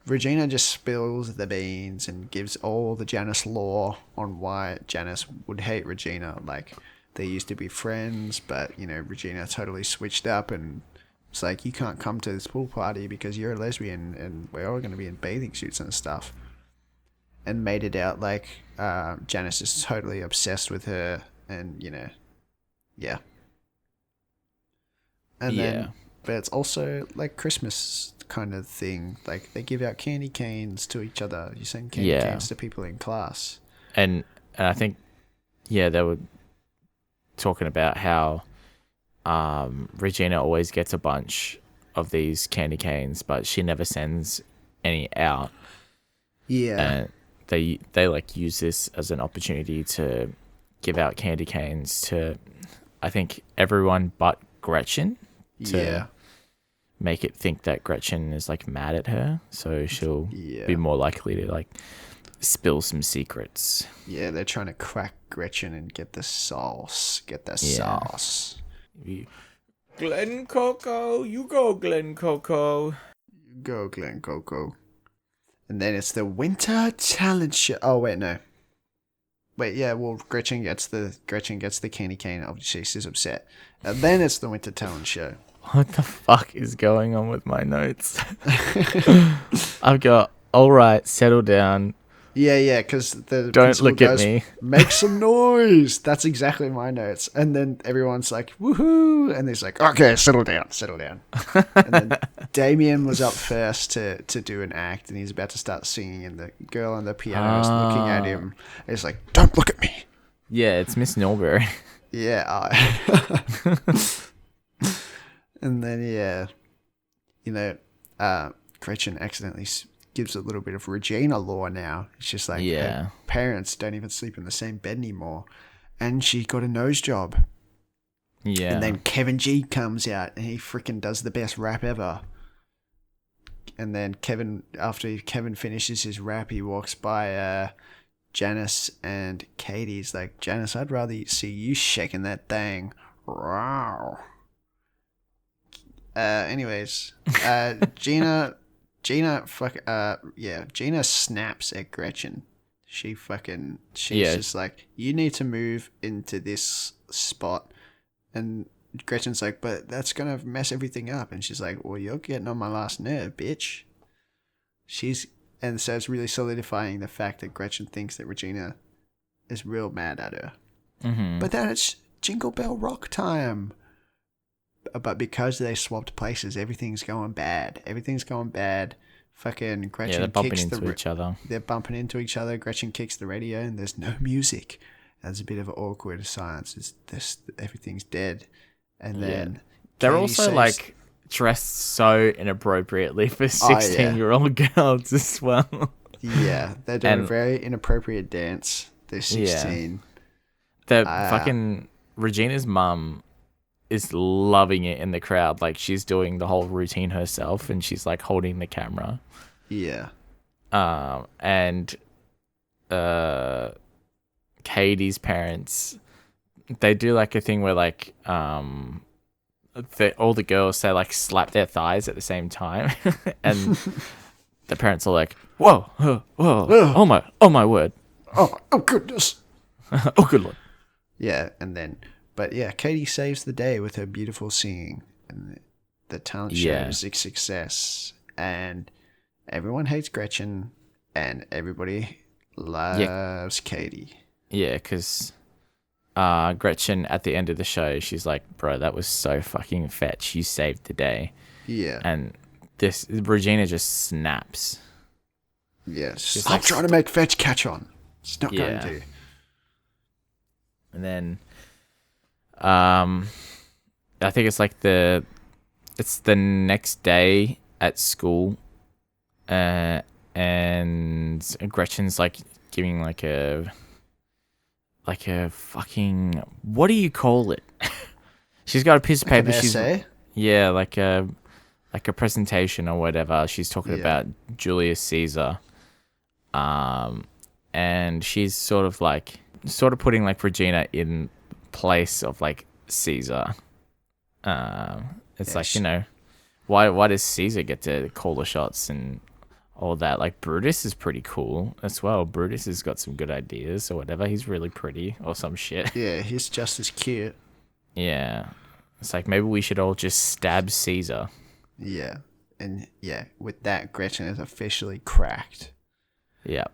Regina just spills the beans and gives all the Janice lore on why Janice would hate Regina. Like, they used to be friends, but, Regina totally switched up and it's like, you can't come to this pool party because you're a lesbian and we're all going to be in bathing suits and stuff. And made it out like Janice is totally obsessed with her and, yeah. And then, but it's also like Christmas kind of thing. Like they give out candy canes to each other. You send candy canes to people in class. And I think, they were talking about how Regina always gets a bunch of these candy canes, but she never sends any out. Yeah. And they like use this as an opportunity to give out candy canes to, I think, everyone but Gretchen to make it think that Gretchen is like mad at her, so she'll be more likely to like spill some secrets. Yeah, they're trying to crack Gretchen and get the sauce. Sauce. Glen Coco, you go Glen Coco. You go Glen Coco. And then it's the Winter Talent Show. Oh, wait, no. Wait, yeah, well, Gretchen gets the candy cane. Obviously, she's upset. And then it's the Winter Talent Show. What the fuck is going on with my notes? I've got, all right, settle down. Yeah, because the don't look goes, at me. Make some noise. That's exactly my notes. And then everyone's like, woohoo. And he's like, okay, settle down. And then Damien was up first to do an act, and he's about to start singing, and the girl on the piano is looking at him. And he's like, don't look at me. Yeah, it's Miss Norbury. Yeah. And then, Gretchen accidentally gives a little bit of Regina lore now. It's just like her parents don't even sleep in the same bed anymore. And she got a nose job. Yeah. And then Kevin G comes out and he freaking does the best rap ever. And then after Kevin finishes his rap, he walks by Janice and Cady's like, Janice, I'd rather see you shaking that thing. Wow. Anyways, Gina snaps at Gretchen. She's just like, you need to move into this spot. And Gretchen's like, but that's going to mess everything up. And she's like, well, you're getting on my last nerve, bitch. And so it's really solidifying the fact that Gretchen thinks that Regina is real mad at her. Mm-hmm. But then it's Jingle Bell Rock time. But because they swapped places, everything's going bad. Fucking Gretchen they're bumping kicks into each other. They're bumping into each other. Gretchen kicks the radio and there's no music. There's a bit of an awkward silence. Everything's dead. And then they're also like dressed so inappropriately for Oh, yeah. 16-year-old girls as well. Yeah, they're doing a And very inappropriate dance. They're yeah, 16. the Uh, fucking Regina's mum is loving it in the crowd. Like, she's doing the whole routine herself, and she's like holding the camera. yeah. And Katie's parents, they do like a thing where like all the girls say like slap their thighs at the same time, and the parents are like, whoa, whoa, Ugh. oh my word, Oh, goodness. oh good lord. Yeah, but yeah, Katie saves the day with her beautiful singing. And the talent show Yeah. is a success. And everyone hates Gretchen, and everybody loves Katie. Yeah, because Gretchen at the end of the show, she's like, bro, that was so fucking fetch. You saved the day. Yeah. And this Regina just snaps. Yeah. She's Stop like, trying to make fetch catch on. It's not going Yeah. to. And then I think it's like the next day at school, and Gretchen's like giving like a fucking, what do you call it? She's got a piece of Like paper. an essay? Yeah, like a presentation or whatever. She's talking about Julius Caesar. And she's sort of putting like Regina in place of like Caesar. It's like, why does Caesar get to call the shots and all that? Like, Brutus is pretty cool as well. Brutus has got some good ideas or whatever. He's really pretty or some shit. Yeah, he's just as cute. Yeah. It's like, maybe we should all just stab Caesar. Yeah. And yeah, with that, Gretchen is officially cracked. Yeah.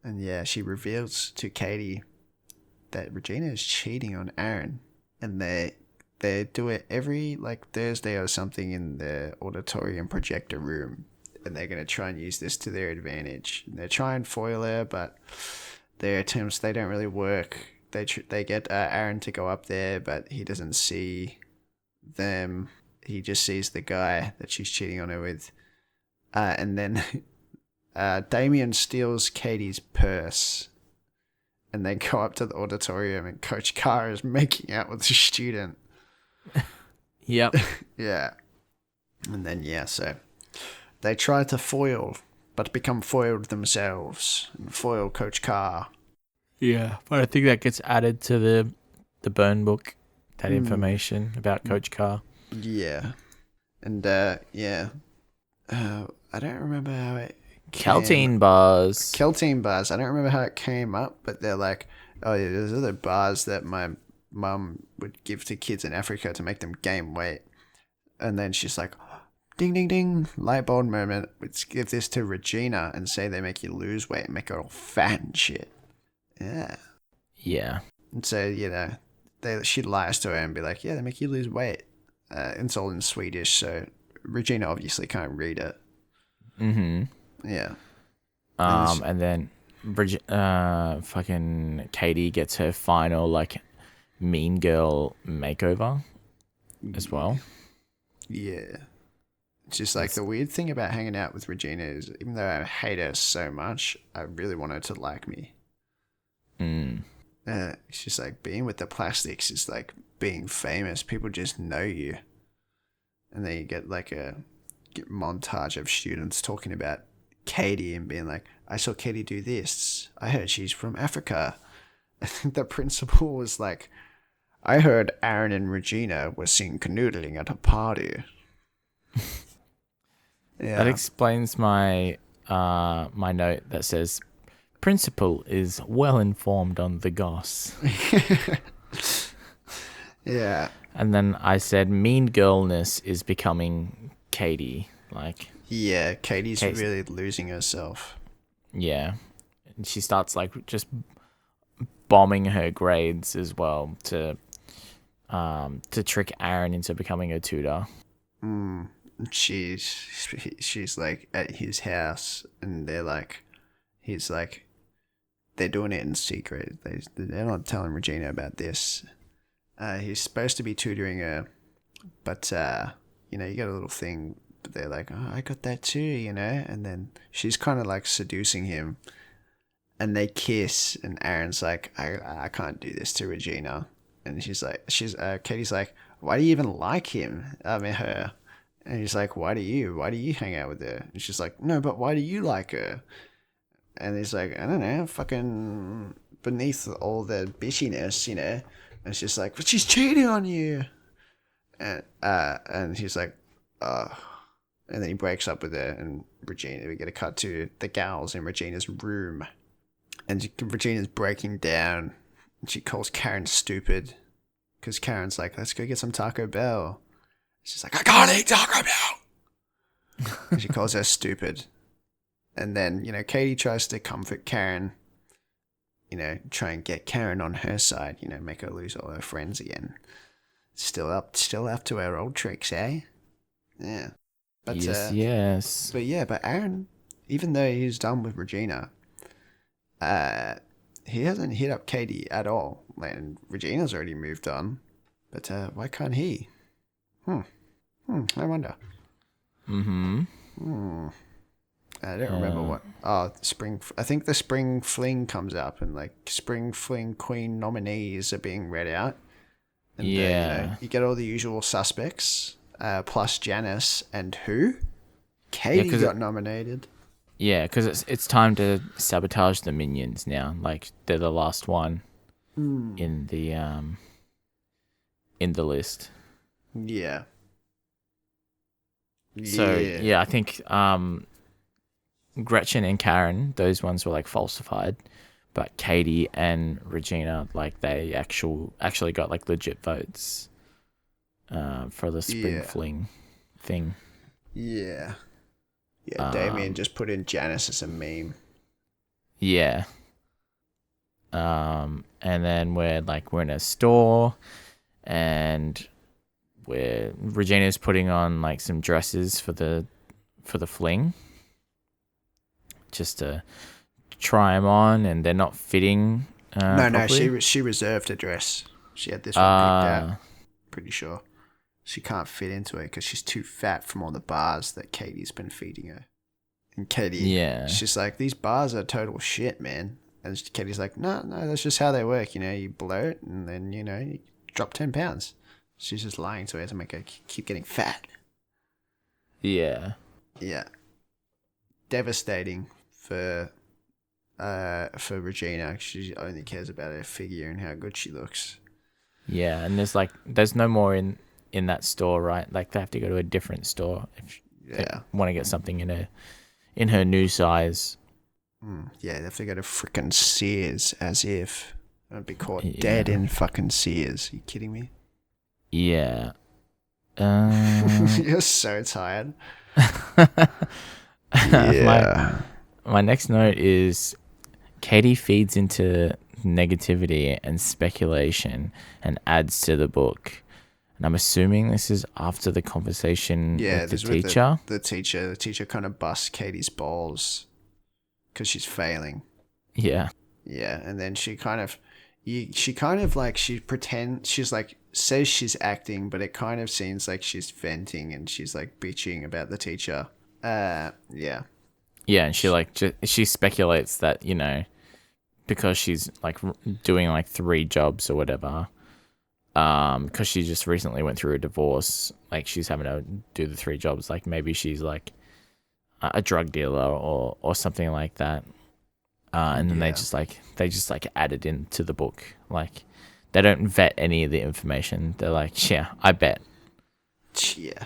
And yeah, she reveals to Katie that Regina is cheating on Aaron. And they do it every like Thursday or something in the auditorium projector room. And they're going to try and use this to their advantage. And they try and foil her, but their attempts, they don't really work. They get Aaron to go up there, but he doesn't see them. He just sees the guy that she's cheating on her with. And then Damien steals Katie's purse. And they go up to the auditorium and Coach Carr is making out with the student. Yep. Yeah. And then, so they try to foil, but become foiled themselves and foil Coach Carr. Yeah, but I think that gets added to the burn book, that information about Coach Carr. Yeah. And, I don't remember how it Keltine bars. Keltine bars. I don't remember how it came up, but they're like, oh, yeah, there's other bars that my mum would give to kids in Africa to make them gain weight. And then she's like, ding, ding, ding, light bulb moment. Let's give this to Regina and say they make you lose weight and make her all fat and shit. Yeah. Yeah. And so, she lies to her and be like, yeah, they make you lose weight. It's all in Swedish, so Regina obviously can't read it. Mm-hmm. Yeah. And then fucking Katie gets her final like mean girl makeover as well. Yeah. It's just like the weird thing about hanging out with Regina is even though I hate her so much, I really want her to like me. It's just like being with the plastics is like being famous. People just know you. And then you get like a montage of students talking about Katie and being like, I saw Katie do this. I heard she's from Africa. I think the principal was like, I heard Aaron and Regina were seen canoodling at a party. Yeah. That explains my my note that says, principal is well informed on the goss. Yeah. And then I said, mean girlness is becoming Katie. Like, yeah, Katie's really losing herself. Yeah. And she starts like just bombing her grades as well to trick Aaron into becoming a tutor. She's like at his house and they're like, he's like, they're doing it in secret. They're not telling Regina about this. He's supposed to be tutoring her, but you get a little thing, but they're like, oh, I got that too, and then she's kind of like seducing him, and they kiss, and Aaron's like, I can't do this to Regina, and Cady's like, why do you even like him? I mean, her. And he's like, why do you hang out with her? And she's like, no, but why do you like her? And he's like, I don't know, fucking beneath all the bitchiness, And she's like, but she's cheating on you. And he's like, and then he breaks up with her, and Regina, we get a cut to the gals in Regina's room. And Regina's breaking down. And she calls Karen stupid. Because Karen's like, let's go get some Taco Bell. She's like, I can't eat Taco Bell. And she calls her stupid. And then, Cady tries to comfort Karen. Try and get Karen on her side. Make her lose all her friends again. Still up to her old tricks, eh? Yeah. But, yes. But Aaron, even though he's done with Regina, he hasn't hit up Cady at all. And Regina's already moved on. But why can't he? I wonder. I don't remember what. Oh, spring. I think the spring fling comes up, and like spring fling queen nominees are being read out. And, you get all the usual suspects, plus Janice and who? Cady got nominated. Yeah, because it's time to sabotage the minions now. Like they're the last one in the list. Yeah. So I think Gretchen and Karen, those ones were like falsified, but Cady and Regina, like they actually got like legit votes for the spring fling thing. Yeah. Yeah, Damien just put in Janice as a meme. Yeah. And then we're in a store, and where Regina's putting on like some dresses for the fling, just to try them on, and they're not fitting. No, she reserved a dress. She had this one picked out. Pretty sure she can't fit into it because she's too fat from all the bars that Cady's been feeding her. And Cady, she's like, these bars are total shit, man. And Cady's like, no, that's just how they work. You bloat, and then you drop 10 pounds. She's just lying to her to make her keep getting fat. Yeah. Yeah. Devastating for Regina. She only cares about her figure and how good she looks. Yeah, and there's no more in that store, right? Like they have to go to a different store if they want to get something in her new size. Yeah, they have to go to frickin' Sears, as if. I'd be caught dead in fucking Sears. Are you kidding me? Yeah. You're so tired. Yeah. My next note is Cady feeds into negativity and speculation and adds to the book. And I'm assuming this is after the conversation with the teacher. The teacher kind of busts Cady's balls because she's failing. Yeah. Yeah, and then she pretends, she's like, says she's acting, but it kind of seems like she's venting and she's like bitching about the teacher. Yeah. Yeah, and she speculates that, because she's like doing like 3 jobs or whatever, because she just recently went through a divorce, like she's having to do the 3 jobs, like maybe she's like a drug dealer or something like that. And then they just add it into the book. Like they don't vet any of the information. They're like, yeah, I bet. Yeah.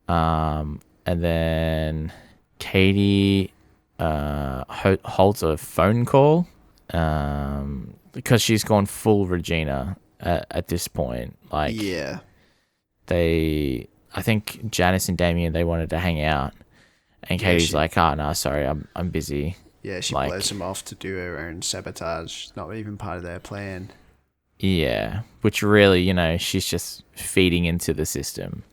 And then Cady holds a phone call because she's gone full Regina at this point. Like, yeah, I think Janice and Damien, they wanted to hang out, and Cady's like, "Oh no, sorry, I'm busy." Yeah, she blows him off to do her own sabotage. Not even part of their plan. Yeah, which really, she's just feeding into the system.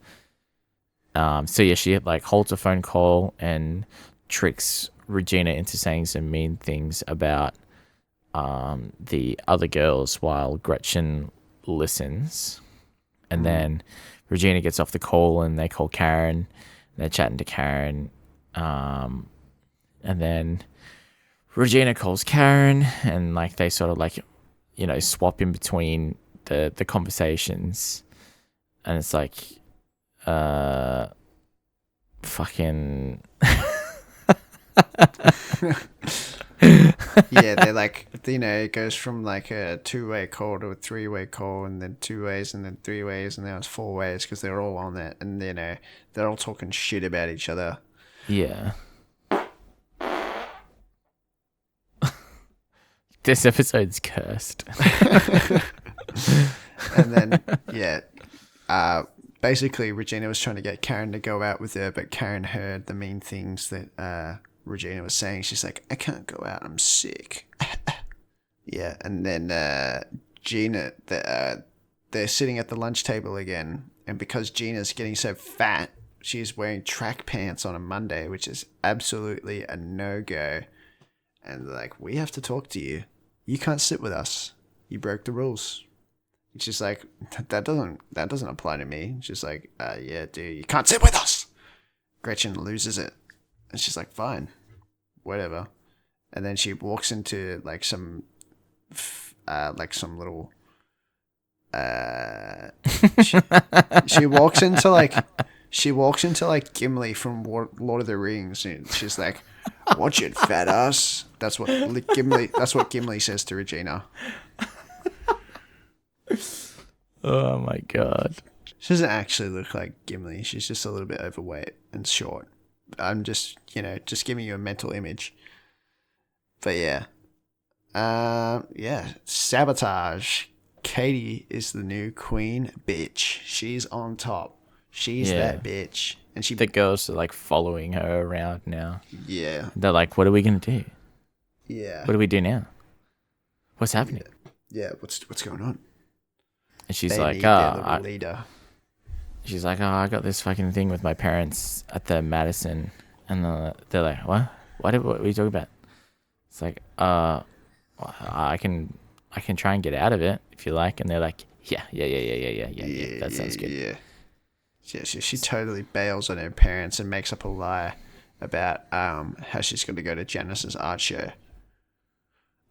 So yeah, she like holds a phone call and tricks Regina into saying some mean things about the other girls while Gretchen listens. And then Regina gets off the call and they call Karen. They're chatting to Karen. And then Regina calls Karen and like they sort of like, you know, swap in between the conversations. And it's like, fucking... Yeah, they're like, you know, it goes from like a 2-way call to a 3-way call, and then 2 ways, and then 3 ways, and now it's 4 ways because they're all on it, and you know, they're all talking shit about each other. Yeah. This episode's cursed. And then, yeah, basically Regina was trying to get Karen to go out with her, but Karen heard the mean things that Regina was saying. She's like, I can't go out, I'm sick. Yeah, and then Gina, they're sitting at the lunch table again, and because Gina's getting so fat, she's wearing track pants on a Monday, which is absolutely a no-go. And they're like, we have to talk to you. You can't sit with us. You broke the rules. And she's like, that doesn't apply to me. She's like, yeah, dude, you can't sit with us. Gretchen loses it. And she's like, fine, whatever. And then she walks into like some little, she walks into like Gimli from Lord of the Rings, and she's like, watch it, fat ass. That's what Gimli says to Regina. Oh my god. She doesn't actually look like Gimli. She's just a little bit overweight and short. I'm just giving you a mental image. But yeah. Sabotage. Cady is the new queen bitch. She's on top. She's that bitch. And the girls are like following her around now. Yeah. They're like, what are we going to do? Yeah. What do we do now? What's happening? Yeah, what's going on? And she's they like, leader. She's like, I got this fucking thing with my parents at the Madison. And they're like, what? What are you talking about? It's like, I can try and get out of it if you like. And they're like, yeah. That sounds good. Yeah. Yeah, she totally bails on her parents and makes up a lie about how she's going to go to Janice's art show.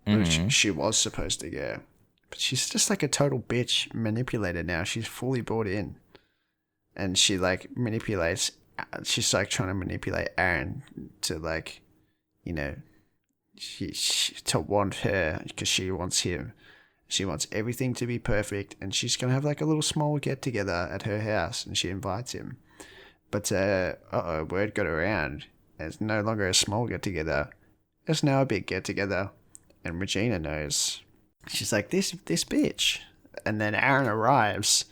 Which she was supposed to go. But she's just like a total bitch manipulator now. She's fully bought in. And she like manipulates, she's like trying to manipulate Aaron to like, you know, she to want her because she wants him. She wants everything to be perfect, and she's going to have like a little small get-together at her house, and she invites him. But, word got around. It's no longer a small get-together. It's now a big get-together. And Regina knows. She's like, this bitch. And then Aaron arrives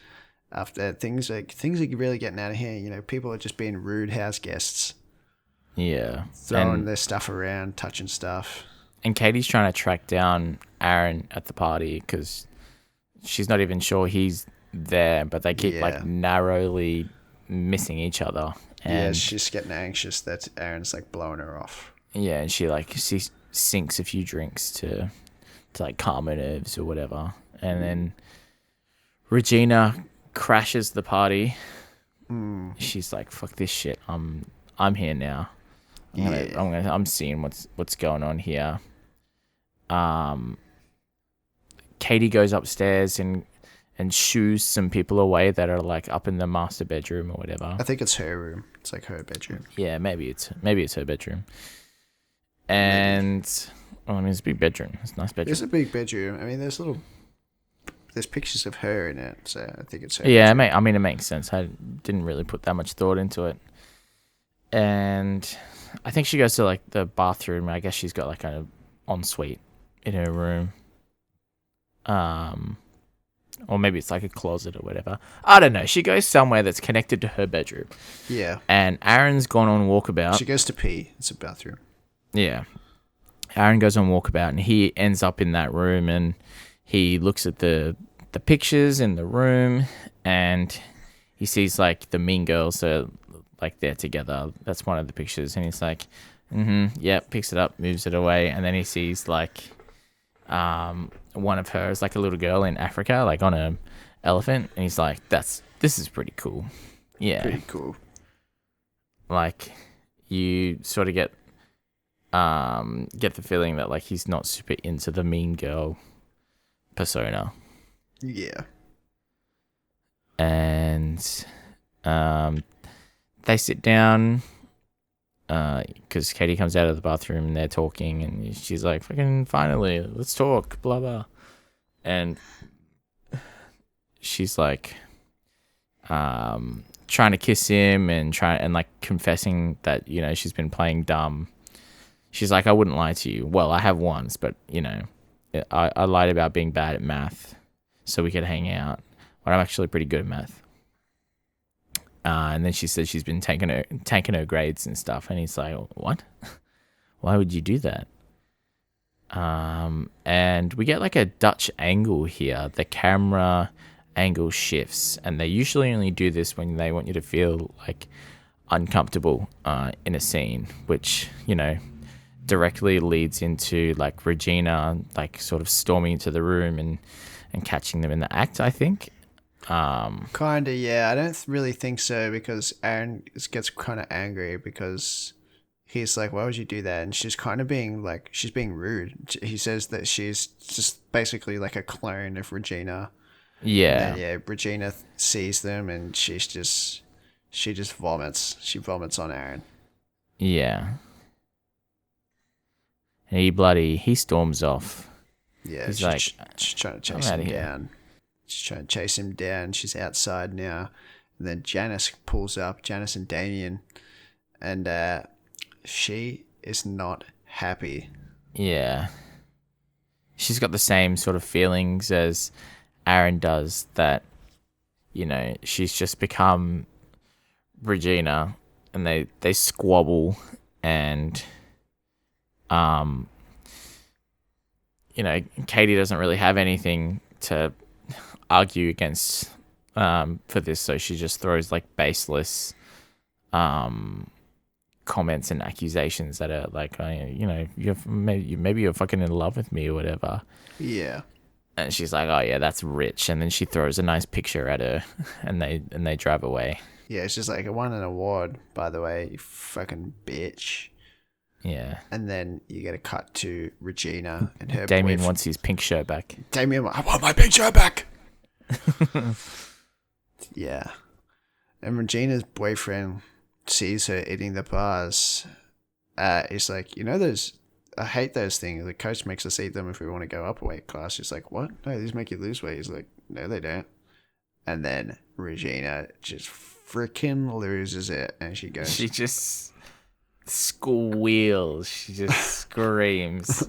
after things are really getting out of hand. You know, people are just being rude house guests. Yeah. Throwing their stuff around, touching stuff. And Katie's trying to track down Aaron at the party because she's not even sure he's there, but they keep like narrowly missing each other. And she's getting anxious that Aaron's like blowing her off. Yeah, and she sinks a few drinks to like calm her nerves or whatever. And then Regina crashes the party. She's like, fuck this shit. I'm here now. I'm seeing what's going on here. Cady goes upstairs and shoos some people away that are like up in the master bedroom or whatever. I think it's her room. It's like her bedroom. Yeah, maybe it's her bedroom. And it's a big bedroom. It's a nice bedroom. It's a big bedroom. I mean, there's pictures of her in it, so I think it's her. Yeah, it makes sense. I didn't really put that much thought into it. And I think she goes to like the bathroom. I guess she's got like an ensuite in her room. Or maybe it's like a closet or whatever. I don't know. She goes somewhere that's connected to her bedroom. Yeah. And Aaron's gone on walkabout. She goes to pee. It's a bathroom. Yeah. Aaron goes on walkabout and he ends up in that room and he looks at the pictures in the room and he sees like the mean girls are like they're together. That's one of the pictures. And he's like, picks it up, moves it away. And then he sees like one of her is like a little girl in Africa, like on elephant, and he's like, this is pretty cool. Yeah. Pretty cool. Like, you sort of get the feeling that like he's not super into the mean girl persona. Yeah. And they sit down because Cady comes out of the bathroom and they're talking, and she's like, fucking finally, let's talk, blah blah. And she's like trying to kiss him and like confessing that, you know, she's been playing dumb. She's like, I wouldn't lie to you. Well, I have once, but you know, I lied about being bad at math so we could hang out, but I'm actually pretty good at math. And then she says she's been tanking her grades and stuff, and he's like, what? Why would you do that? And we get like a Dutch angle here. The camera angle shifts, and they usually only do this when they want you to feel like uncomfortable in a scene, which, you know, directly leads into like Regina like sort of storming into the room and catching them in the act, I think. Kinda, yeah. I don't really think so, because Aaron gets kind of angry because he's like, why would you do that? And she's kind of being like, she's being rude. He says that she's just basically like a clone of Regina. Yeah. And yeah, Regina sees them and she just vomits. She vomits on Aaron. Yeah. And he storms off. Yeah, he's she's trying to chase him down. She's trying to chase him down. She's outside now. And then Janice pulls up, Janice and Damien. And she is not happy. Yeah. She's got the same sort of feelings as Aaron does, that, you know, she's just become Regina, and they squabble, and you know, Cady doesn't really have anything to argue against for this, so she just throws like baseless comments and accusations that are like, you know, maybe you're fucking in love with me or whatever. Yeah. And she's like, oh yeah, that's rich. And then she throws a nice picture at her, and they drive away. Yeah, it's just like, I won an award, by the way, you fucking bitch. Yeah. And then you get a cut to Regina and her Damien wants his pink shirt back. Damien, I want my pink shirt back. Yeah. And Regina's boyfriend sees her eating the bars. He's like, you know, I hate those things. The coach makes us eat them if we want to go up a weight class. She's like, what? No, these make you lose weight. He's like, no, they don't. And then Regina just freaking loses it, and she goes. She just squeals. She just screams.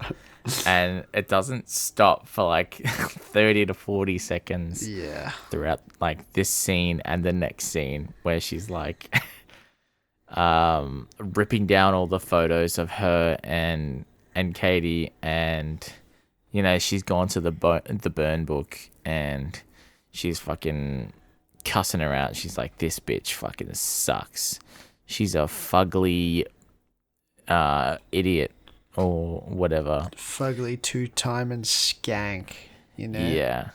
And it doesn't stop for like 30 to 40 seconds. Yeah. Throughout like this scene and the next scene, where she's like ripping down all the photos of her and Cady, and you know, she's gone to the burn book, and she's fucking cussing her out. She's like, this bitch fucking sucks. She's a fugly idiot or whatever. Fugly, two-time and skank, you know? Yeah.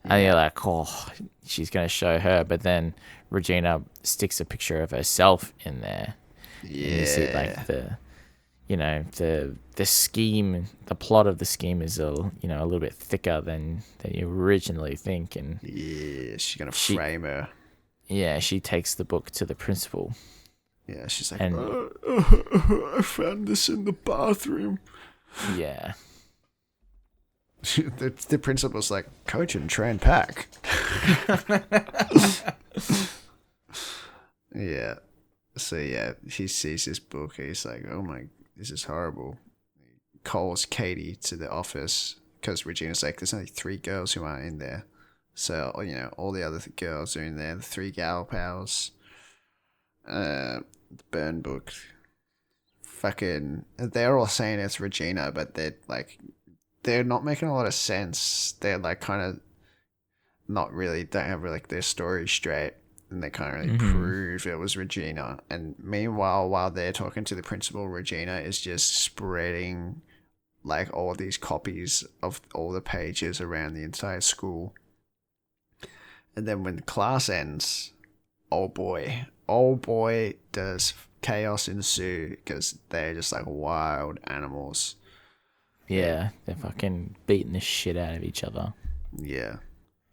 And you're like, oh, she's going to show her. But then Regina sticks a picture of herself in there. Yeah. And you see like the scheme, the plot of the scheme is a little bit thicker than you originally think. And yeah, she's going to frame her. Yeah, she takes the book to the principal. Yeah, she's like, and, I found this in the bathroom. Yeah. The principal's like, coach and train pack. Yeah. So yeah, he sees this book. He's like, oh my, this is horrible. He calls Cady to the office because Regina's like, there's only 3 girls who aren't in there. So, you know, all the other girls are in there. The 3 gal pals. The burn book. Fucking, they're all saying it's Regina, but they're not making a lot of sense. They're like kind of not really, don't have like their story straight, and they can't really prove it was Regina. And meanwhile, while they're talking to the principal, Regina is just spreading like all these copies of all the pages around the entire school. And then when class ends, oh boy, does chaos ensue because they're just like wild animals. Yeah, they're fucking beating the shit out of each other. Yeah.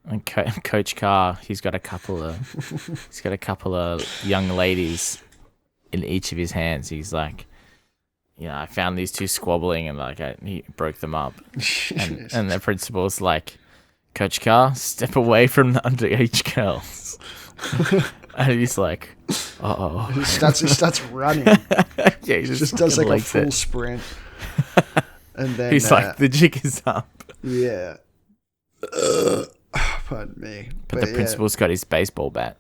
And Coach Carr, he's got a couple of young ladies in each of his hands. He's like, I found these two squabbling, and like he broke them up. And the principal's like, Coach Carr, step away from the underage girls. And he's like, uh-oh. He starts running. Yeah, he just does like a full sprint. And then he's like, the jig is up. Yeah. Pardon me. But the principal's got his baseball bat.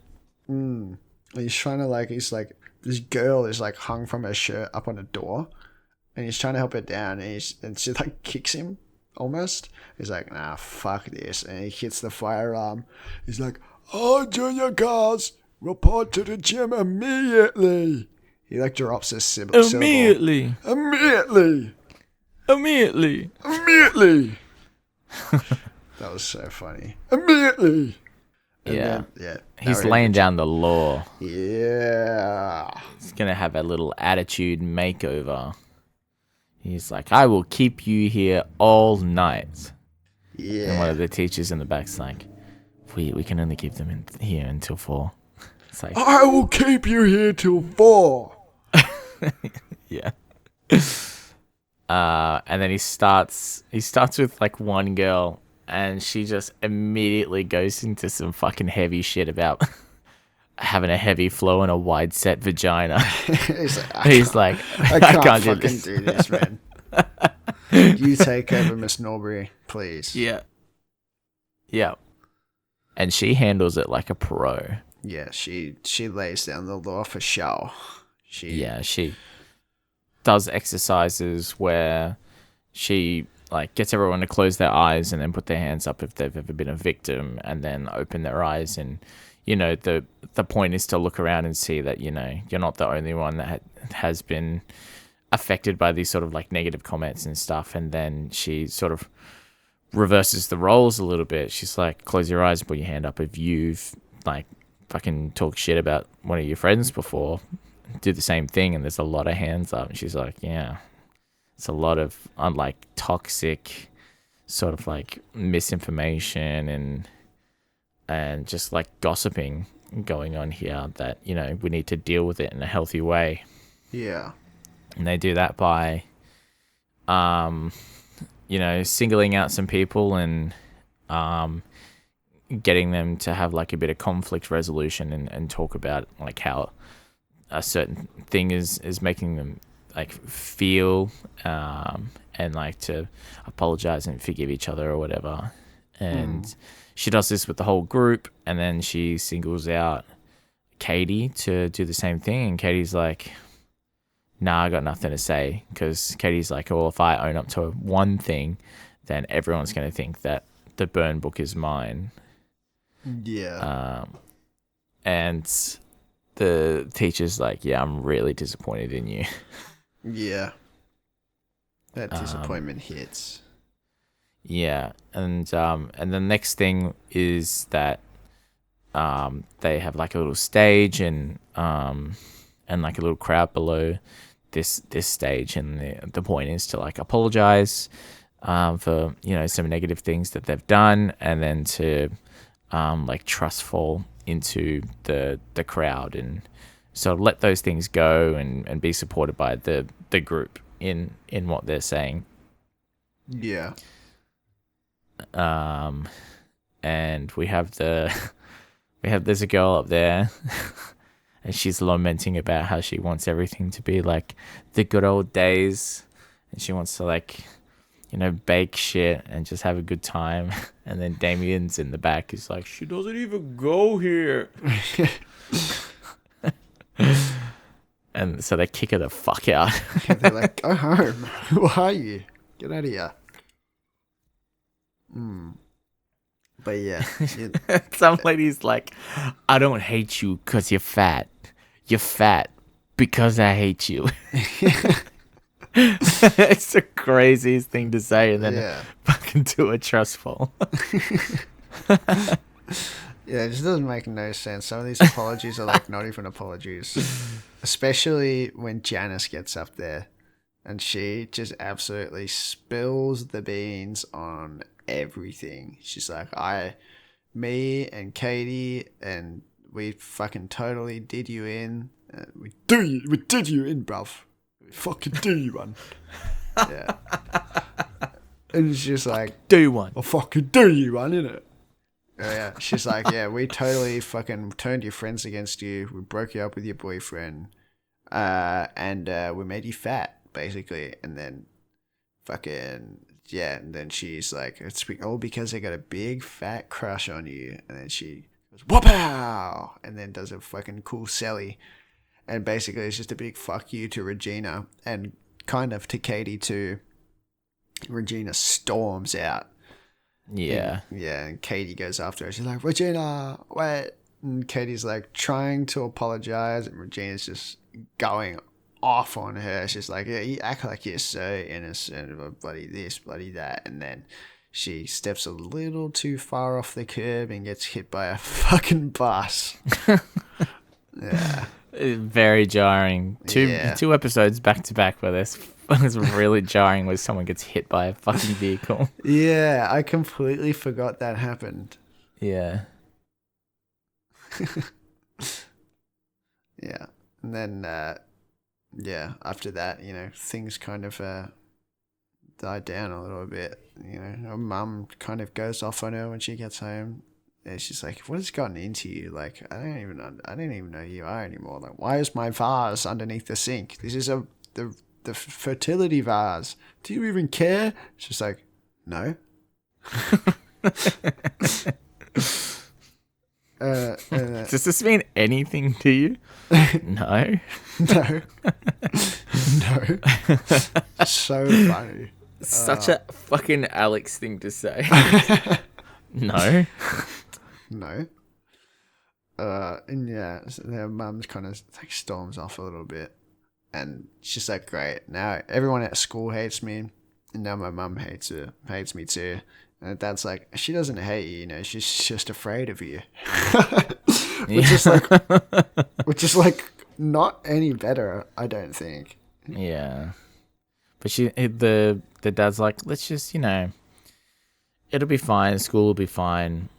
He's trying to this girl is like hung from her shirt up on a door, and he's trying to help her down, and she like kicks him almost. He's like, nah, fuck this, and he hits the firearm. He's like, oh, junior cars, report to the gym immediately. He like drops his syllable. Immediately. That was so funny. Immediately. And then, he's laying down the law. Yeah. He's gonna have a little attitude makeover. He's like, I will keep you here all night. Yeah. And one of the teachers in the back's like, we can only keep them here until 4. It's like, I will keep you here till 4. Yeah. And then he starts with like one girl, and she just immediately goes into some fucking heavy shit about having a heavy flow and a wide set vagina. He's like, I can't fucking do this, man. You take over, Miss Norbury, please. Yeah. And she handles it like a pro. Yeah, she lays down the law for show. She does exercises where she like gets everyone to close their eyes and then put their hands up if they've ever been a victim, and then open their eyes, and the point is to look around and see that you're not the only one that has been affected by these sort of like negative comments and stuff. And then she sort of reverses the roles a little bit. She's like, close your eyes and put your hand up if you've like fucking talked shit about one of your friends before. Do the same thing, and there's a lot of hands up. And she's like, yeah, it's a lot of like toxic sort of like misinformation and just like gossiping going on here that we need to deal with it in a healthy way. Yeah. And they do that by singling out some people and getting them to have like a bit of conflict resolution and talk about like how a certain thing is making them like feel and like to apologize and forgive each other or whatever. And she does this with the whole group, and then she singles out Cady to do the same thing, and Cady's like, nah, I got nothing to say, because Cady's like, oh, if I own up to one thing, then everyone's going to think that the burn book is mine. Yeah. And the teacher's like, yeah, I'm really disappointed in you. Yeah. That disappointment hits. Yeah. And the next thing is that they have like a little stage and like a little crowd below this stage, and the point is to like apologize for some negative things that they've done, and then to like trust fall into the crowd and sort of let those things go and be supported by the group in what they're saying. Yeah. And there's a girl up there and she's lamenting about how she wants everything to be like the good old days, and she wants to like bake shit and just have a good time. And then Damien's in the back. He's like, she doesn't even go here. And so they kick her the fuck out. They're like, go home. Who are you? Get out of here. But yeah. Some lady's like, I don't hate you because you're fat. You're fat because I hate you. It's the craziest thing to say, and then fucking do a trust fall. Yeah, it just doesn't make no sense. Some of these apologies are like not even apologies. Especially when Janice gets up there and she just absolutely spills the beans on everything. She's like, me and Cady and we fucking totally did you in. We did you in, bruv. We fucking do you one. Yeah. And it's just like, do one. I'll fucking do you one, innit? Yeah. She's like, yeah, we totally fucking turned your friends against you. We broke you up with your boyfriend. And we made you fat, basically. And then and then she's like, it's all because I got a big fat crush on you. And then she goes, whoop-pow! And then does a fucking cool Sally. And basically it's just a big fuck you to Regina. And kind of to Cady too. Regina storms out. Yeah. And Cady goes after her. She's like, Regina, wait. And Katie's like trying to apologize. And Regina's just going off on her. She's like, yeah, you act like you're so innocent, bloody this, bloody that. And then she steps a little too far off the curb and gets hit by a fucking bus. Yeah. Very jarring. Two episodes back to back where this was really jarring when someone gets hit by a fucking vehicle. Yeah, I completely forgot that happened. Yeah. Yeah. And then, after that, things kind of die down a little bit. Her mum kind of goes off on her when she gets home. And she's like, what has gotten into you? Like, I don't even know who you are anymore. Like, why is my vase underneath the sink? This is the fertility vase. Do you even care? She's like, no. Does this mean anything to you? No. No. No. So funny. Such a fucking Alex thing to say. No. No. And yeah, so their mum's kind of like storms off a little bit. And she's like, great. Now everyone at school hates me. And now my mum hates me too. And Dad's like, she doesn't hate you, she's just afraid of you. which is like not any better, I don't think. Yeah. But the dad's like, let's just, it'll be fine. School will be fine.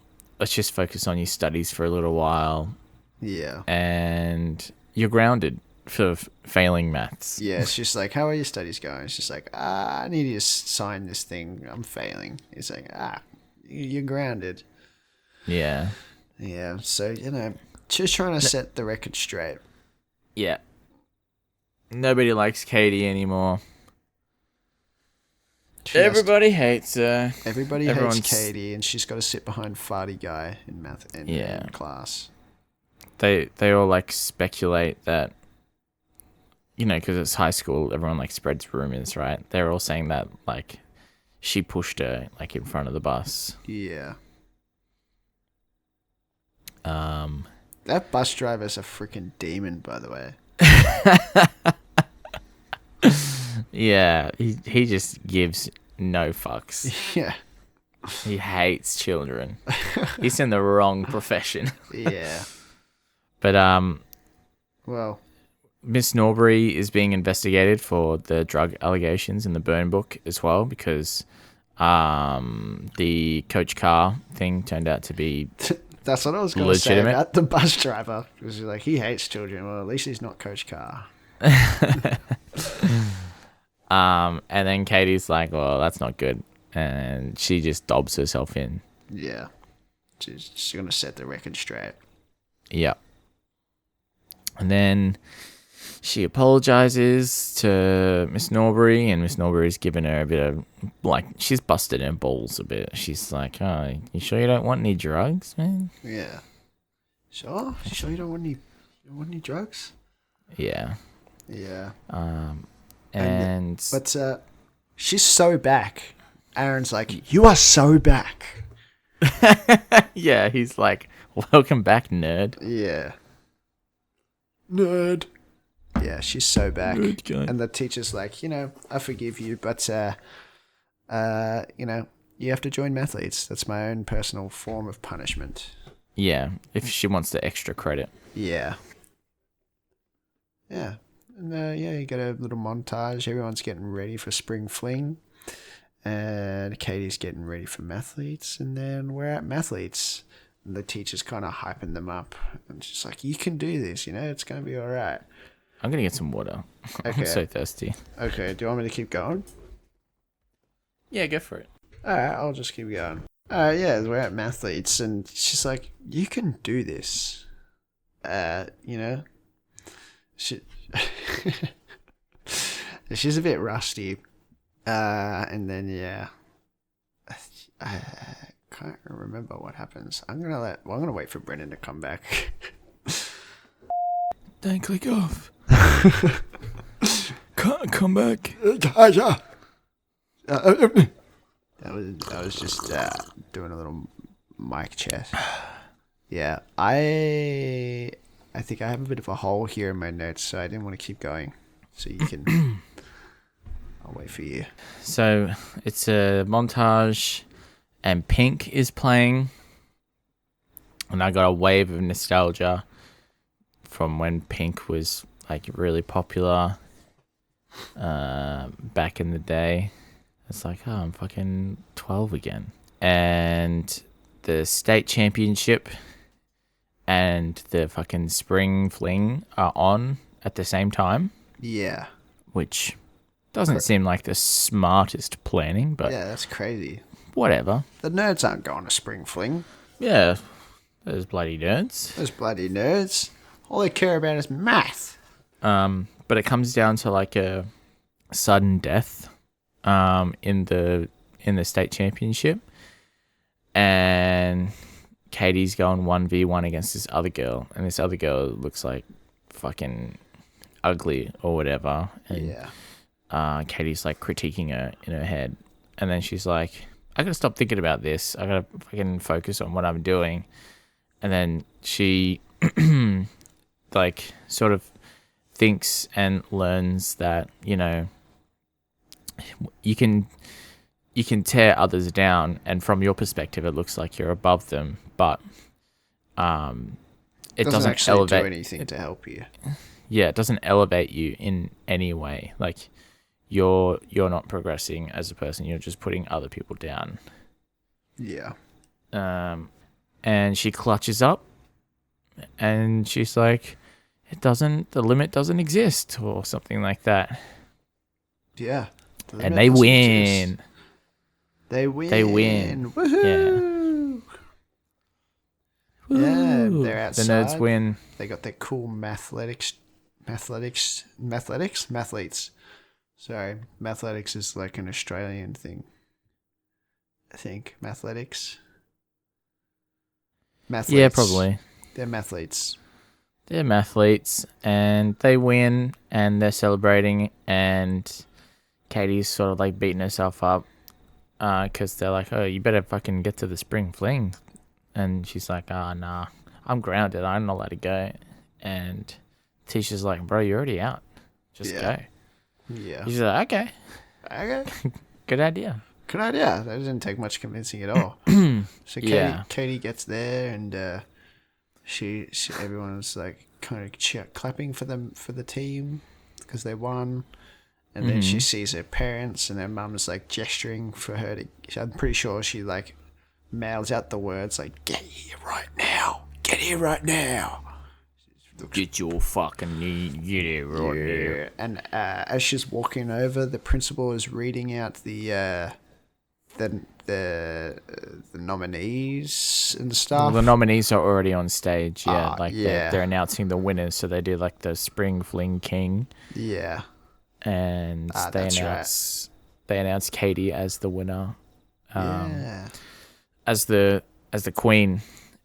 Let's just focus on your studies for a little while. Yeah. And you're grounded for failing maths. Yeah, it's just like, how are your studies going? It's just like, I need you to sign this thing. I'm failing. It's like, you're grounded. Yeah. Yeah, so, just trying to set the record straight. Yeah. Nobody likes Cady anymore. Everybody hates her. Everybody hates Cady, and she's got to sit behind farty guy in math in class. They all like speculate that, because it's high school, everyone like spreads rumors, right? They're all saying that like she pushed her like in front of the bus. Yeah. That bus driver's a freaking demon, by the way. Yeah, he just gives no fucks. Yeah. He hates children. He's in the wrong profession. Yeah. But well, Miss Norbury is being investigated for the drug allegations in the burn book as well, because the Coach Carr thing turned out to be that's what I was going to say about the bus driver. Because like, he hates children. Well, at least he's not Coach Carr. And then Katie's like, well, that's not good. And she just dobs herself in. Yeah. She's going to set the record straight. Yeah. And then she apologizes to Miss Norbury, and Miss Norbury's given her a bit of, like, she's busted her balls a bit. She's like, oh, you sure you don't want any drugs, man? Yeah. Sure? You sure you don't want any drugs? Yeah. Yeah. But she's so back. Aaron's like, you are so back. Yeah, he's like, welcome back, nerd. Yeah. Nerd. Yeah, she's so back. And the teacher's like, I forgive you, but, you have to join Mathletes. That's my own personal form of punishment. Yeah, if she wants the extra credit. Yeah. Yeah. And, you get a little montage. Everyone's getting ready for spring fling. And Katie's getting ready for mathletes. And then we're at mathletes. And the teacher's kind of hyping them up. And she's like, you can do this, it's going to be all right. I'm going to get some water. Okay. I'm so thirsty. Okay, do you want me to keep going? Yeah, go for it. All right, I'll just keep going. We're at mathletes. And she's like, you can do this. She... She's a bit rusty. And then, I can't remember what happens. I'm gonna wait for Brendan to come back. Don't click off. Come back. That was just doing a little mic check. Yeah, I think I have a bit of a hole here in my notes, so I didn't want to keep going. So you can. I'll wait for you. So it's a montage, and Pink is playing, and I got a wave of nostalgia from when Pink was like really popular back in the day. It's like, oh, I'm fucking 12 again. And the state championship and the fucking spring fling are on at the same time. Yeah. Which doesn't seem like the smartest planning, but... Yeah, that's crazy. Whatever. The nerds aren't going to spring fling. Yeah, those bloody nerds. Those bloody nerds. All they care about is math. But it comes down to like a sudden death in the state championship. And Katie's going 1v1 against this other girl. And this other girl looks like fucking ugly or whatever. And, yeah. Katie's like critiquing her in her head. And then she's like, I gotta stop thinking about this. I gotta fucking focus on what I'm doing. And then she like sort of thinks and learns that, you can tear others down, and from your perspective it looks like you're above them, but it doesn't actually elevate do anything to help you. Yeah, it doesn't elevate you in any way. Like you're not progressing as a person, you're just putting other people down. Yeah. And she clutches up and she's like, the limit doesn't exist, or something like that. Yeah. And they win. They win. Woohoo! Yeah, they're outside. The nerds win. They got their cool mathletes. Sorry, mathletics is like an Australian thing. I think mathletics. Yeah, probably. They're mathletes. They're mathletes, and they win, and they're celebrating, and Katie's sort of like beating herself up because they're like, oh, you better fucking get to the spring fling. And she's like, nah, I'm grounded. I'm not allowed to go. And Tisha's like, bro, you're already out. Just go. Yeah. She's like, okay. Good idea. Good idea. That didn't take much convincing at all. So Katie gets there, and she everyone's like kind of clapping for the team because they won. And then she sees her parents, and her mum's like gesturing for her to. I'm pretty sure she like mouths out the words like, "Get here right now! Get here right now!" Get your fucking get here right now. And as she's walking over, the principal is reading out the nominees and stuff. Well, the nominees are already on stage. Yeah, they're announcing the winners. So they do like the Spring Fling King. Yeah. And they announce Cady as the winner, as the queen,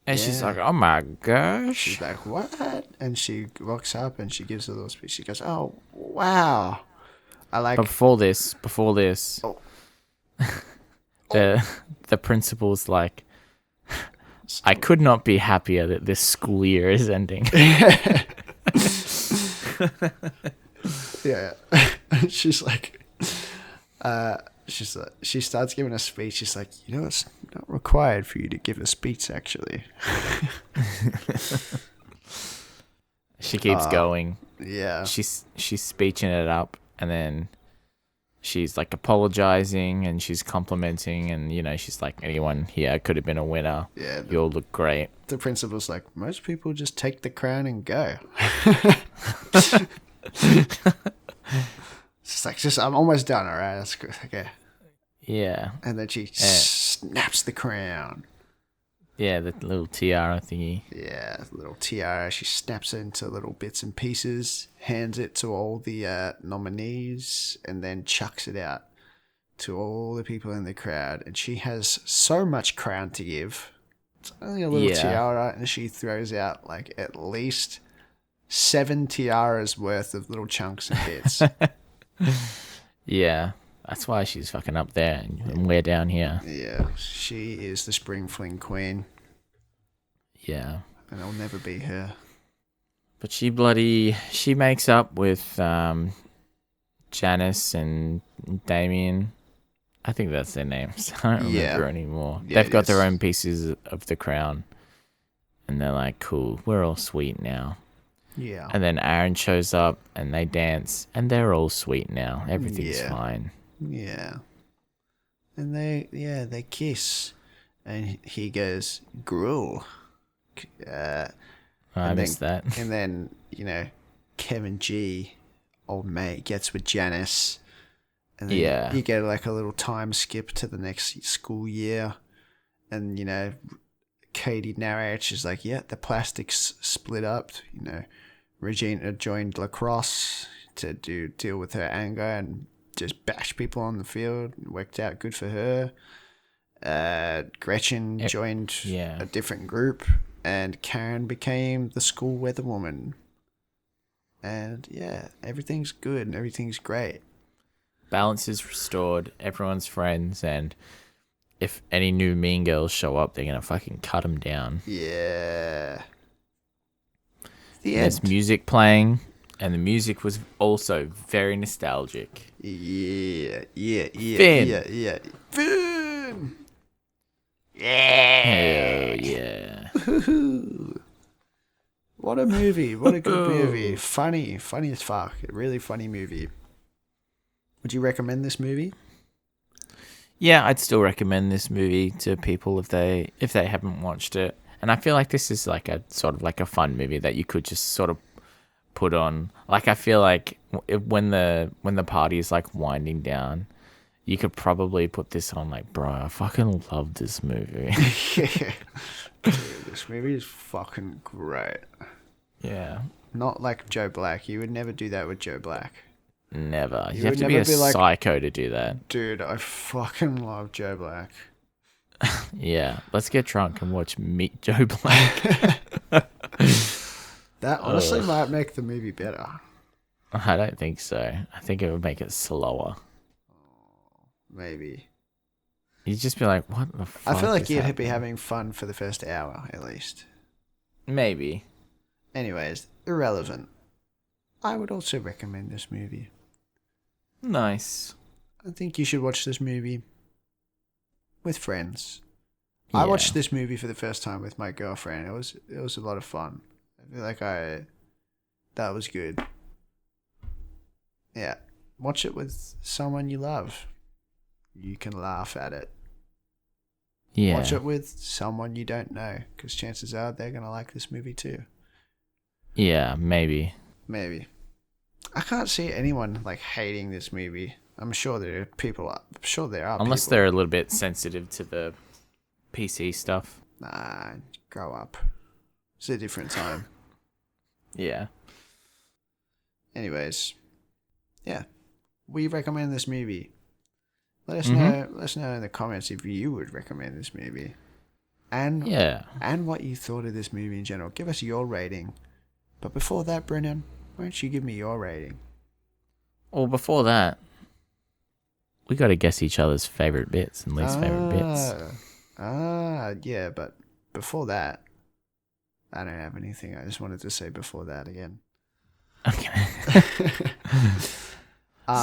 and she's like, "Oh my gosh!" She's like, "What?" And she walks up and she gives a little speech. She goes, "Oh wow, I like." But before this, the principal's like, "I could not be happier that this school year is ending." Yeah. She's like, she's like, she starts giving a speech. She's like, it's not required for you to give a speech, actually. She keeps going. Yeah. She's speeching it up, and then she's like apologizing, and she's complimenting, and she's like, anyone here could have been a winner. Yeah. You all look great. The principal's like, most people just take the crown and go. It's like, I'm almost done, all right? That's good. Okay. Yeah. And then she snaps the crown. Yeah, the little tiara thingy. Yeah, the little tiara. She snaps it into little bits and pieces, hands it to all the nominees, and then chucks it out to all the people in the crowd. And she has so much crown to give. It's only a little tiara, and she throws out like at least 7 tiaras worth of little chunks and bits. Yeah, that's why she's fucking up there, and we're down here. Yeah, she is the spring fling queen. Yeah. And I'll never be her. But she makes up with Janice and Damien. I think that's their names. I don't remember anymore. Yeah, They've got their own pieces of the crown. And they're like, cool, we're all sweet now. Yeah. And then Aaron shows up and they dance and they're all sweet now. Everything's fine. Yeah. And they kiss. And he goes, gruel. I missed that. And then, Kevin G, old mate, gets with Janice. And then you get like a little time skip to the next school year. And, Cady narrates, she's like, the plastics split up. Regina joined lacrosse to deal with her anger and just bash people on the field. It worked out good for her. Gretchen joined a different group, and Karen became the school weather woman. And everything's good and everything's great. Balance is restored. Everyone's friends, and if any new mean girls show up, they're gonna fucking cut them down. Yeah. There's music playing, and the music was also very nostalgic. Yeah. Finn. Finn. Yeah. Hell yeah. What a movie. What a good movie. Funny as fuck. A really funny movie. Would you recommend this movie? Yeah, I'd still recommend this movie to people if they haven't watched it. And I feel like this is like a sort of like a fun movie that you could just sort of put on. Like I feel like when the party is like winding down, you could probably put this on. Like, bro, I fucking love this movie. Yeah. Dude, this movie is fucking great. Yeah. Not like Joe Black. You would never do that with Joe Black. Never. You have to be a psycho to do that. Dude, I fucking love Joe Black. Yeah. Let's get drunk and watch Meet Joe Black. That honestly might make the movie better. I don't think so. I think it would make it slower. Maybe. You'd just be like, what the fuck? I feel like you'd be having fun for the first hour, at least. Maybe. Anyways, irrelevant. I would also recommend this movie. Nice. I think you should watch this movie with friends. Yeah. I watched this movie for the first time with my girlfriend. It was a lot of fun. I feel like that was good. Yeah. Watch it with someone you love. You can laugh at it. Yeah. Watch it with someone you don't know, because chances are they're going to like this movie too. Yeah, maybe. Maybe. I can't see anyone like hating this movie. I'm sure there are people. I'm sure there are. Unless people. they're a little bit sensitive to the PC stuff. Nah, grow up. It's a different time. Yeah. Anyways, yeah, we recommend this movie. Let us know. Let us know in the comments if you would recommend this movie, and what you thought of this movie in general. Give us your rating. But before that, Brennan, why don't you give me your rating? Well, before that, we got to guess each other's favorite bits and least favorite bits. Yeah, but before that, I don't have anything. I just wanted to say before that again. Okay.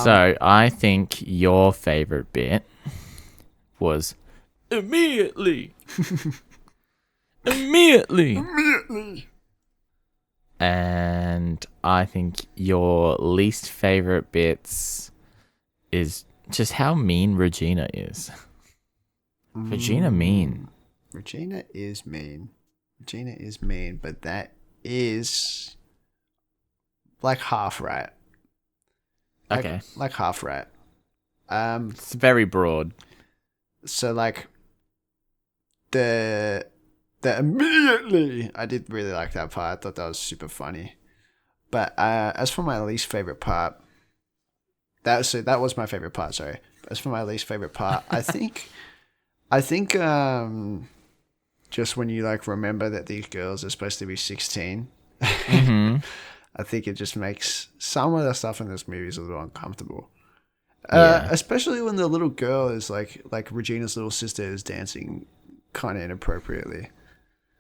So I think your favorite bit was immediately. Immediately. And I think your least favorite bits is just how mean Regina is. Regina mean. Regina is mean. Regina is mean, but that is like half right. Okay. Like half right. It's very broad. So like the immediately, I did really like that part. I thought that was super funny. But as for my least favorite part, that was my favorite part. Sorry. As for my least favorite part, I think just when you like remember that these girls are supposed to be 16, Mm-hmm. I think it just makes some of the stuff in this movie is a little uncomfortable. Yeah. Especially when the little girl is like Regina's little sister is dancing kind of inappropriately.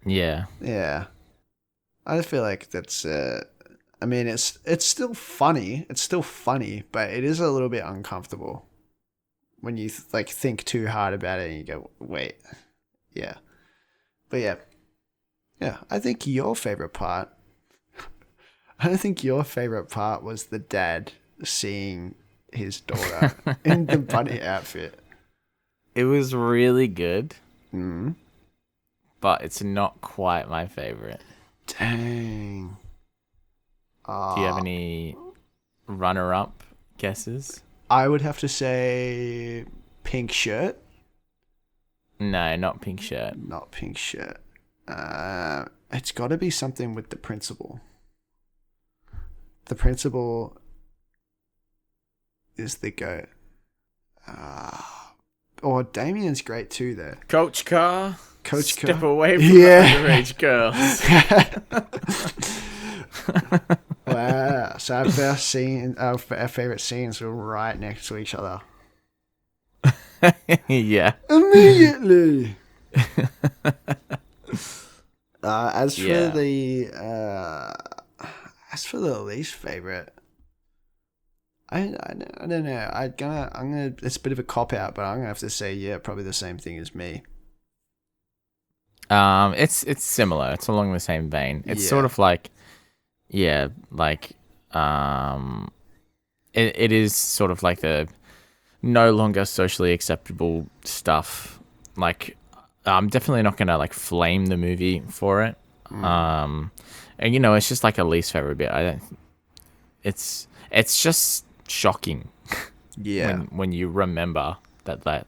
Yeah. Yeah. I feel like that's I mean it's still funny. It's still funny, but it is a little bit uncomfortable when you like think too hard about it and you go, "Wait." Yeah. But yeah. Yeah, I think your favorite part was the dad seeing his daughter in the bunny outfit. It was really good, Mm. but it's not quite my favorite. Dang. Do you have any runner-up guesses? I would have to say pink shirt. No, not pink shirt. Not pink shirt. It's got to be something with the principal. The principal is the goat. Or Damien's great too, though. Coach Carr. Step Carr. away from underage girls. Wow. So our favorite scenes were right next to each other. Yeah. Immediately. As for the least favorite, I don't know. I'm gonna. It's a bit of a cop out, but I'm gonna have to say probably the same thing as me. It's similar. It's along the same vein. It's sort of like, it is sort of like the no longer socially acceptable stuff. Like, I'm definitely not gonna like flame the movie for it. And it's just like a least favorite bit. It's just shocking. Yeah. when you remember that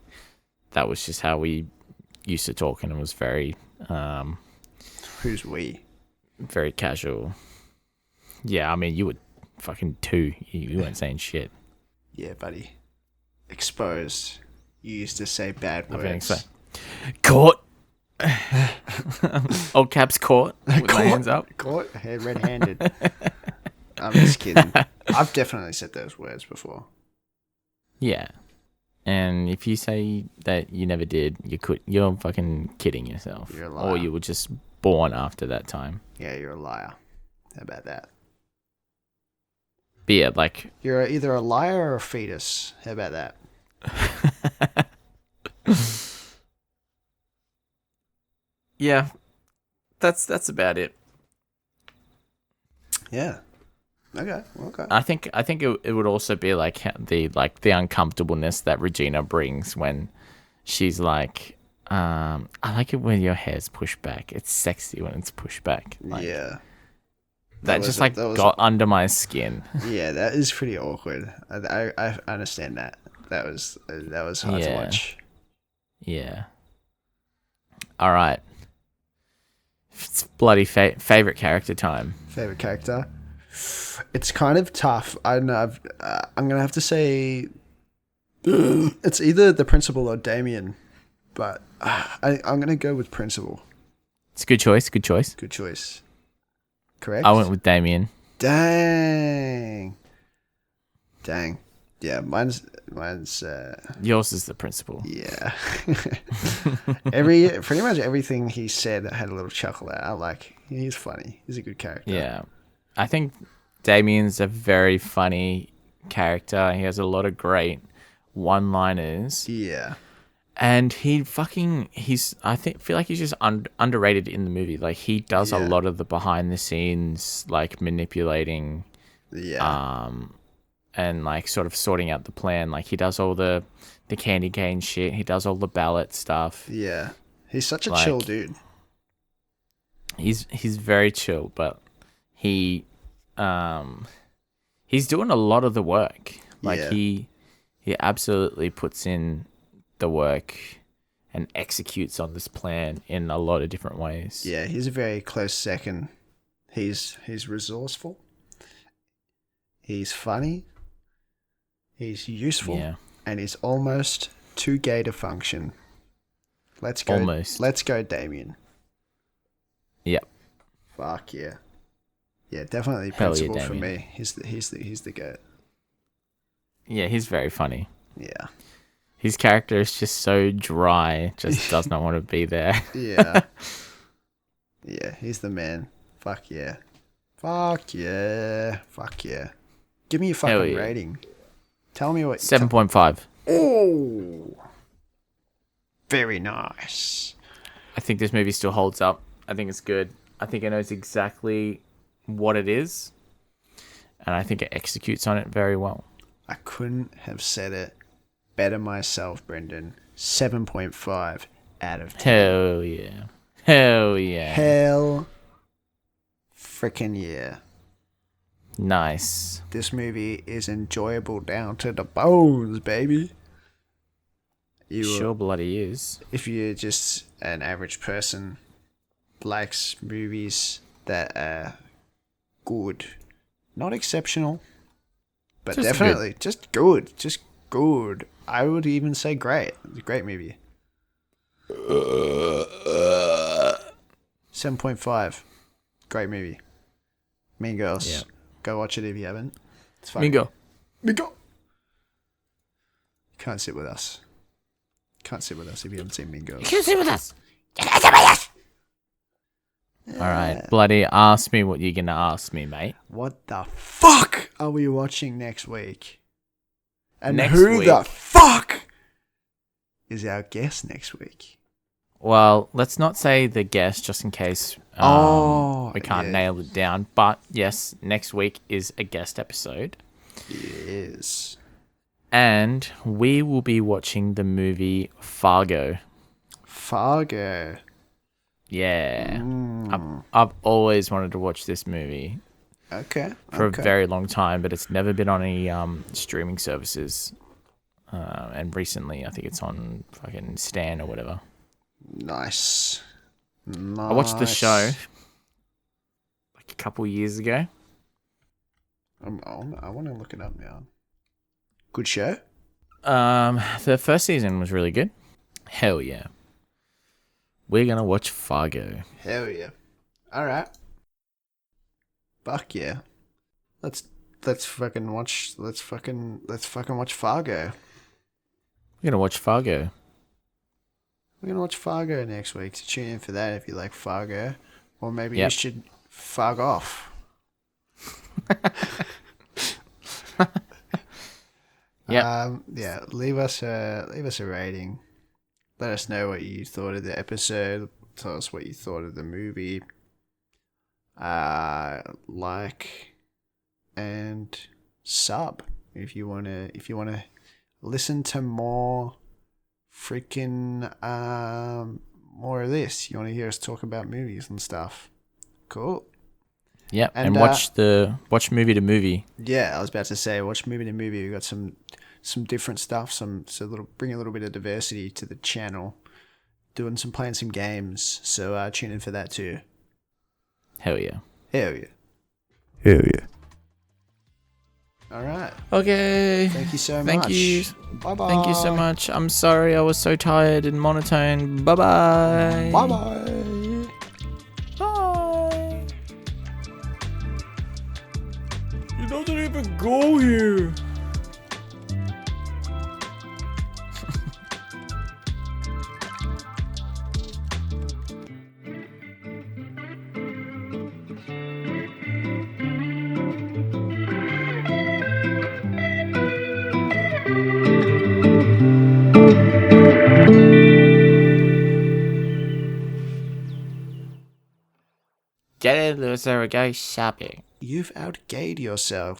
was just how we used to talk, and it was very Who's we? very casual. Yeah, I mean, you were fucking 2. You weren't saying shit. Yeah, buddy. Exposed. You used to say bad words. Caught. All caps caught. With my hands up. Caught. Red-handed. I'm just kidding. I've definitely said those words before. Yeah. And if you say that you never did, you're fucking kidding yourself. You're a liar. Or you were just born after that time. Yeah, you're a liar. How about that? But yeah, like... You're either a liar or a fetus. How about that? Yeah. That's about it. Yeah. Okay. I think it would also be like the uncomfortableness that Regina brings when she's like, I like it when your hair's pushed back. It's sexy when it's pushed back. Like, yeah. That just got under my skin. Yeah, that is pretty awkward. I understand that. That was hard to watch. Yeah. All right. It's bloody favorite character time. Favorite character. It's kind of tough. I don't know. I'm gonna have to say it's either the principal or Damien, but I'm gonna go with principal. It's a good choice. Good choice. Good choice. Correct. I went with Damien. Dang. Yeah, mine's. Yours is the principal. Yeah. Pretty much everything he said had a little chuckle at. I like. He's funny. He's a good character. Yeah, I think Damien's a very funny character. He has a lot of great one-liners. Yeah. And feel like he's just underrated in the movie. Like, he does a lot of the behind the scenes, like, manipulating, and like sort of sorting out the plan. Like, he does all the candy cane shit. He does all the ballot stuff. Yeah, he's such a chill dude. He's very chill, but he's doing a lot of the work. Like, he absolutely puts in the work and executes on this plan in a lot of different ways. Yeah, he's a very close second. He's resourceful. He's funny. He's useful. And he's almost too gay to function. Let's go. Almost. Let's go, Damien. Yep. Fuck yeah. Yeah, definitely principal for me. He's the goat. Yeah, he's very funny. Yeah. His character is just so dry, just does not want to be there. Yeah. Yeah, he's the man. Fuck yeah. Fuck yeah. Fuck yeah. Give me your fucking rating. Tell me what... 7.5. Oh! Very nice. I think this movie still holds up. I think it's good. I think it knows exactly what it is. And I think it executes on it very well. I couldn't have said it better myself, Brendan. 7.5 out of 10. Hell yeah. Hell yeah. Hell freaking yeah. Nice. This movie is enjoyable down to the bones, baby. Sure bloody is. If you're just an average person, likes movies that are good. Not exceptional, but just definitely good. Just good. Just good. I would even say great. It's a great movie. 7.5. Great movie. Mean Girls. Yeah. Go watch it if you haven't. It's fun. Mean Girl. Can't sit with us. Can't sit with us if you haven't seen Mean Girls. You can't sit with us. You can't sit with us. All right, bloody ask me what you're going to ask me, mate. What the fuck are we watching next week? And who the fuck is our guest next week? Well, let's not say the guest just in case we can't nail it down. But yes, next week is a guest episode. Yes. And we will be watching the movie Fargo. Fargo. Yeah. I've always wanted to watch this movie. Okay. For a very long time, but it's never been on any streaming services. And recently, I think it's on fucking Stan or whatever. Nice. I watched the show like a couple years ago. I want to look it up now. Good show? The first season was really good. Hell yeah. We're going to watch Fargo. Hell yeah. All right. Fuck yeah. Let's fucking watch Fargo. We're going to watch Fargo. We're going to watch Fargo next week, so tune in for that if you like Fargo. Or maybe you should fug off. Yeah, leave us a rating. Let us know what you thought of the episode. Tell us what you thought of the movie. Like and sub if you wanna listen to more freaking more of this. You wanna hear us talk about movies and stuff. Cool. Yeah, and watch movie to movie. Yeah, I was about to say watch movie to movie. We got some different stuff. Bring a little bit of diversity to the channel. Playing some games. So tune in for that too. Hell yeah. Hell yeah. Hell yeah. All right. Okay. Thank you so much. Thank you. Bye-bye. Thank you so much. I'm sorry I was so tired and monotone. Bye-bye. Bye-bye. Bye. You don't even go here. Get in, loser, we're going shopping. You've outgayed yourself.